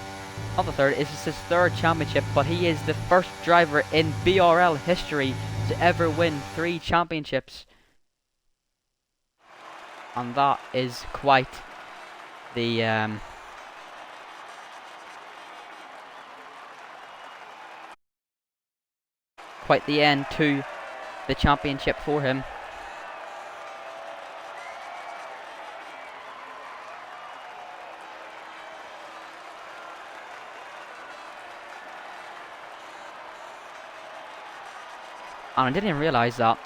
not the third, it's his 3rd championship, but he is the first driver in BRL history to ever win 3 championships. And that is quite the end to the championship for him. And I didn't even realise that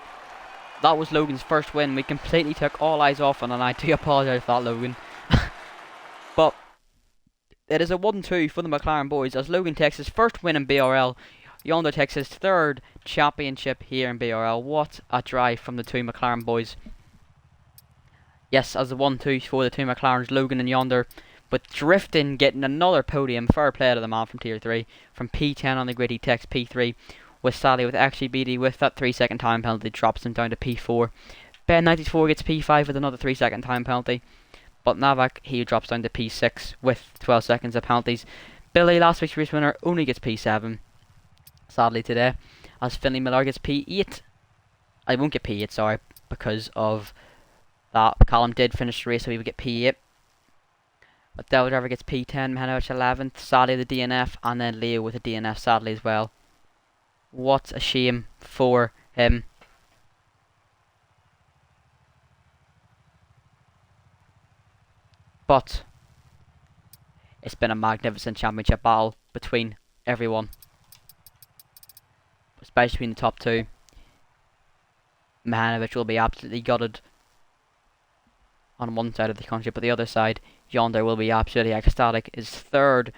was Logan's first win. We completely took all eyes off him, and I do apologise for that, Logan. But it is a 1-2 for the McLaren boys as Logan takes his first win in BRL. Yonder takes his 3rd championship here in BRL. What a drive from the 2 McLaren boys. Yes, as a 1-2 for the 2 McLarens, Logan and Yonder. But drifting, getting another podium. Fair play to the man from Tier 3. From P10 on the grid, he takes P3. With Sally, with actually BD, with that 3-second time penalty, drops him down to P4. Ben94 gets P5 with another 3-second time penalty. But Navak, he drops down to P6 with 12 seconds of penalties. Billy, last week's race winner, only gets P7. Sadly today, as Finley Miller gets P8. I won't get P8, sorry, because of that. Callum did finish the race, so he would get P8. But Del Driver gets P10, Mihanovic 11th, sadly the DNF, and then Leo with a DNF, sadly as well. What a shame for him. But it's been a magnificent championship battle between everyone, especially between the top 2. Mihanovic will be absolutely gutted on one side of the country, but the other side, Yonder will be absolutely ecstatic. His 3rd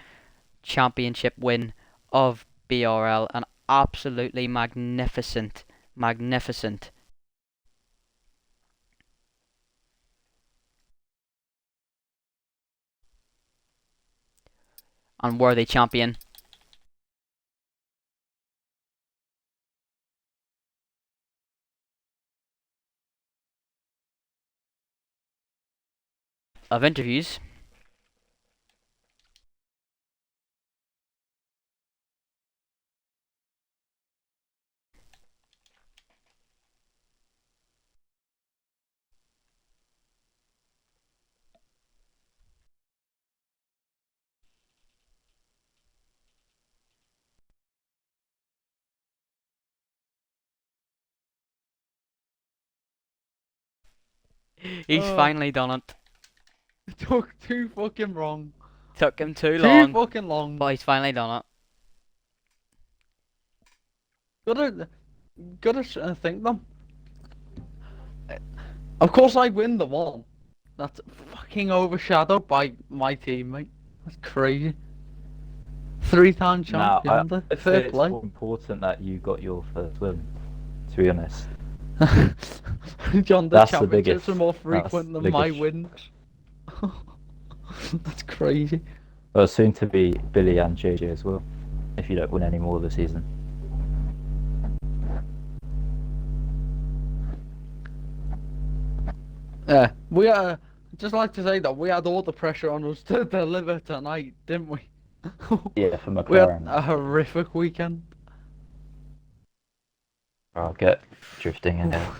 championship win of BRL, an absolutely magnificent and worthy champion. Of interviews. He's finally done it. It took too fucking long. Took him too long, Too fucking long. but he's finally done it. Gotta, think them. Of course, I win the one. That's fucking overshadowed by my teammate. That's crazy. 3-time Now, champion. I'd Fair say it's play. more important that you got your first win, to be honest. John, the That's the championships biggest- are more that's frequent the than my biggest- wins. That's crazy. Well, soon to be Billy and JJ as well, if you don't win any more this season. Yeah, we just like to say that we had all the pressure on us to deliver tonight, didn't we? Yeah, for We had McLaren. a horrific weekend. I'll get drifting in there.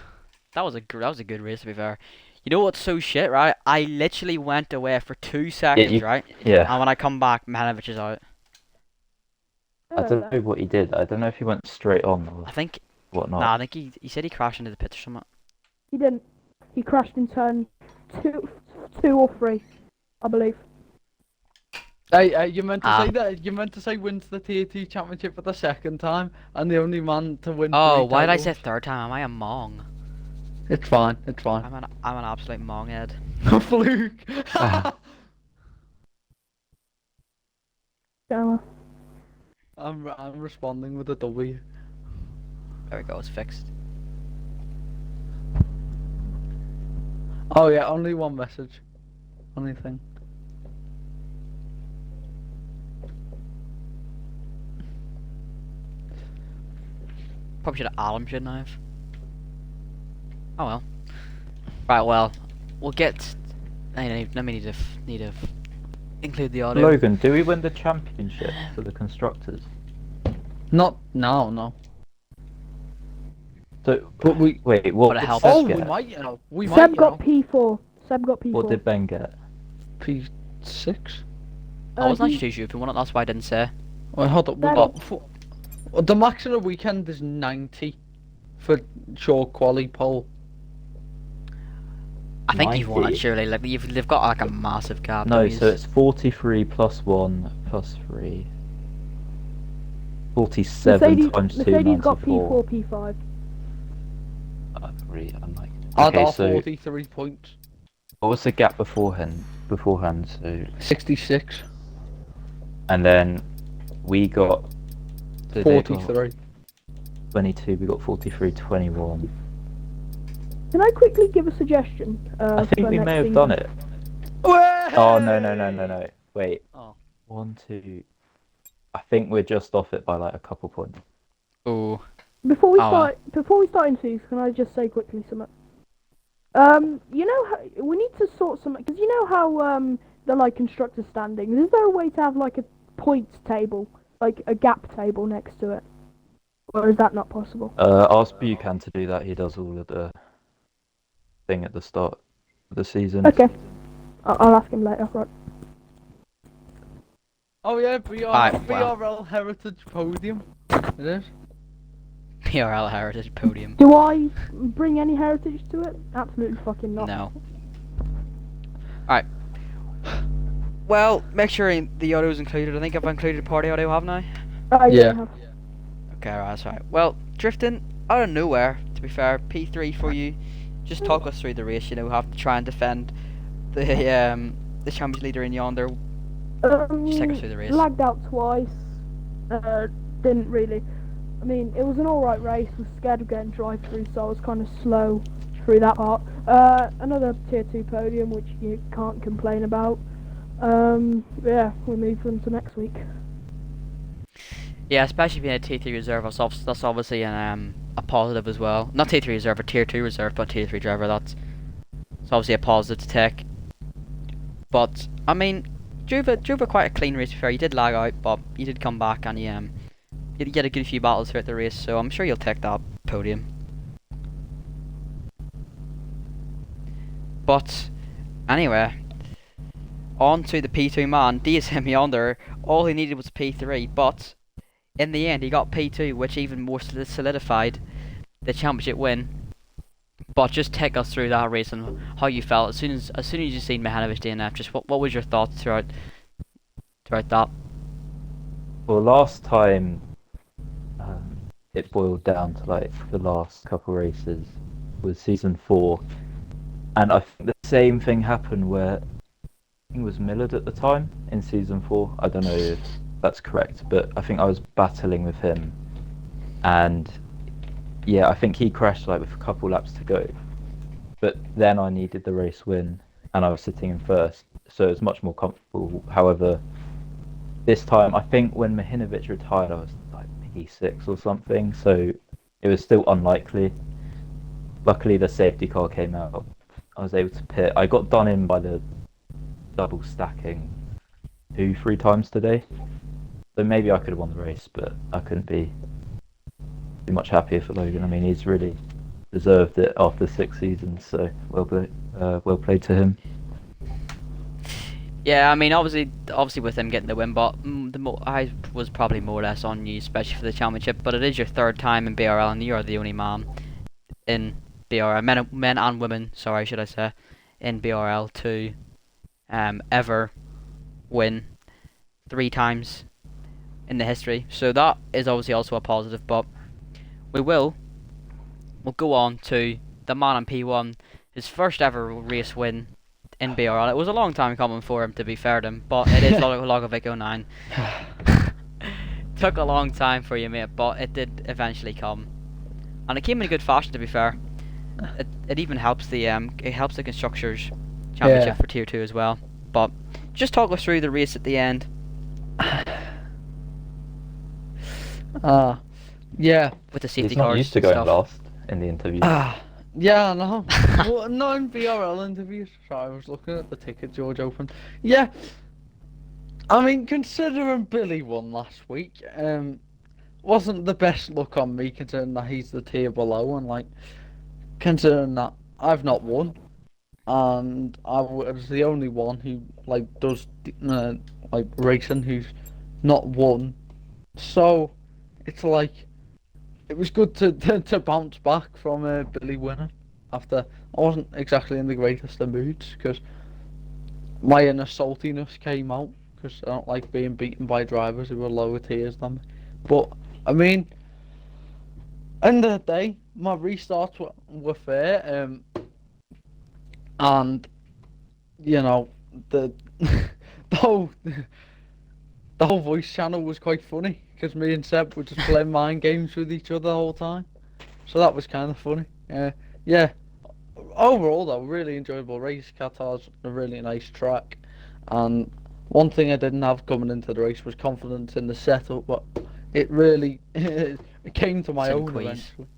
That was a good race, to be fair. You know what's so shit, right? I literally went away for 2 seconds, right? Yeah, And when I come back, Mihanovic is out. I don't know what he did. I don't know if he went straight on or I think. whatnot. Nah, I think he said he crashed into the pits or something. He didn't. He crashed in turn two or three, I believe. Hey, you meant to Ah. say that? You meant to say wins the Tier 2 championship for the second time, and the only man to win. Oh, 3 why did I say titles. third time? Am I a mong? It's fine. It's fine. I'm an absolute mong head. Fluke. Gamma. I'm responding with a W. There we go, it's fixed. Oh yeah, only one message. Only thing. Probably should have added him, shouldn't I have? Oh well. Right, well, we'll get. Let me need to include the audio. Logan, do we win the championship for the constructors? No. So, But we. wait, what Would it did help Seb us? Oh, we get? might. We might. Seb got P4. Seb got P4. What did Ben get? P6. I wasn't he- actually too sure if you want it, that's why I didn't say. Wait, hold up. We That- got. Well, the max of the weekend is 90 for short quali pole. I think you've won it 90? surely. Like they've got like a massive gap. No, Louise. so it's 43 plus 1 plus 3. 47 times 2, Mercedes got 94. P4, P5. Really unlike. Add Okay, our so 43 points. what was the gap beforehand? So 66. and then we got so they got 43. 22. We got 43, 21. Can I quickly give a suggestion? I think for we next may have season? done it. Oh no! Wait. Oh. 1, 2. I think we're just off it by like a couple points. Oh. Before we Oh, start in season, can I just say quickly something? You know how we need to sort some, because you know how the like constructor standings. Is there a way to have like a points table, like a gap table next to it, or is that not possible? Ask Buchan to do that. He does all of the thing at the start of the season. Okay, I'll ask him later. Right. Oh yeah, Alright, well. BRL Heritage Podium. It is. PRL Heritage Podium. Do I bring any heritage to it? Absolutely fucking not. No. Alright. Well, make sure the audio is included. I think I've included party audio, haven't I? Yeah. I have. Okay, right, that's right. Well, drifting out of nowhere, to be fair, P3 for you. Just talk us through the race, you know, have to try and defend the championship leader in yonder. Just take us through the race. Lagged out twice. Didn't really. I mean, it was an alright race. Was scared of getting drive-through, so I was kind of slow through that part. Another tier 2 podium, which you can't complain about. Yeah, we move on to next week. Yeah, especially being a T3 reserve, that's obviously a positive as well. Not T3 reserve, a tier 2 reserve, but tier 3 driver. That's obviously a positive to take. But I mean, drove a quite a clean race. Fair, you did lag out, but you did come back and you had a good few battles throughout the race. So I'm sure you'll take that podium. But anyway, on to the P2 man, DSM yonder. All he needed was P3, but in the end he got P2, which even more solidified the championship win. But just take us through that race and how you felt as soon as you seen Mihanovic DNF. Just what was your thoughts throughout that? Well, last time it boiled down to like the last couple races with season 4, and I think the same thing happened where I think it was Millard at the time in season 4. I don't know if that's correct, but I think I was battling with him, and yeah, I think he crashed like with a couple laps to go. But then I needed the race win, and I was sitting in first, so it was much more comfortable. However, this time I think when Mahinovic retired, I was like P6 or something, so it was still unlikely. Luckily, the safety car came out. I was able to pit. I got done in by the double stacking 3 times today. So maybe I could have won the race, but I couldn't be too much happier for Logan. I mean, he's really deserved it after 6 seasons, so well played to him. Yeah, I mean, obviously with him getting the win, but I was probably more or less on you, especially for the championship. But it is your 3rd time in BRL, and you are the only man in BRL, men and women, sorry, should I say, in BRL to ever win 3 times in the history. So that is obviously also a positive. But we'll go on to the man in P1, his first ever race win in BRL. It was a long time coming for him, to be fair to him, but it is Logovic 09. Took a long time for you, mate, but it did eventually come, and it came in good fashion. To be fair, it even helps the constructors championship for tier 2 as well. But just talk us through the race at the end. Yeah. With the safety He's not cars used to and going stuff. last in the interview. Yeah, I know. Well, not in BRL interviews. Sorry, I was looking at the ticket George opened. Yeah. I mean, considering Billy won last week, wasn't the best look on me considering that he's the tier below, and like considering that I've not won, and I was the only one who like does like racing who's not won. So it's like it was good to bounce back from Billy winning after I wasn't exactly in the greatest of moods because my inner saltiness came out because I don't like being beaten by drivers who were lower tiers than me. But I mean, end of the day, my restarts were fair, and you know the the whole the whole voice channel was quite funny because me and Seb were just playing mind games with each other the whole time, so that was kind of funny. Yeah. Overall, though, really enjoyable race. Qatar's a really nice track, and one thing I didn't have coming into the race was confidence in the setup, but it really it came to my own eventually.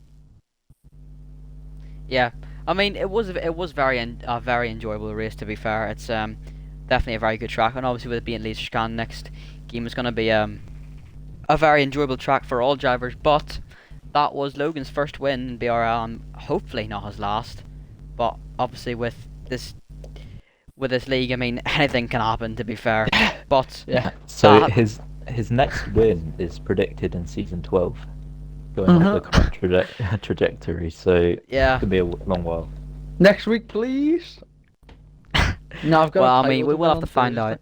Yeah, I mean it was a very enjoyable race, to be fair. It's definitely a very good track, and obviously with it being Leicester next game is going to be a very enjoyable track for all drivers. But that was Logan's first win in BRL, and hopefully not his last. But obviously with this league, I mean anything can happen, to be fair. But Yeah. So his next win is predicted in season 12, going off the current trajectory. So yeah. it could be a long while. Next week, please. No, I've got. Well, a I mean, we title to will win have on to find Thursday. out.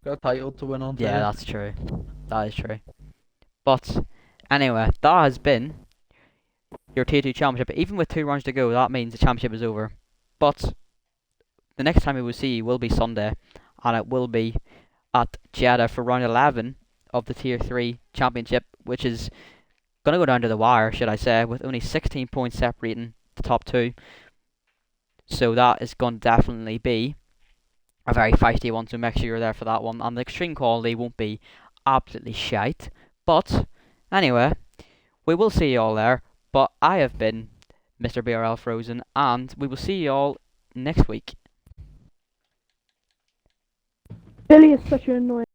Got a title to win on. Yeah, Thursday. that's true. That is true. But anyway, that has been your Tier 2 championship. Even with 2 rounds to go, that means the championship is over. But the next time we will see you will be Sunday, and it will be at Jeddah for round 11 of the Tier 3 championship, which is going to go down to the wire, should I say, with only 16 points separating the top 2. So that is going to definitely be a very feisty one, so make sure you're there for that one. And the extreme quality won't be absolutely shite. But anyway, we will see you all there. But I have been Mr. BRL Frozen, and we will see you all next week. Billy is such an annoying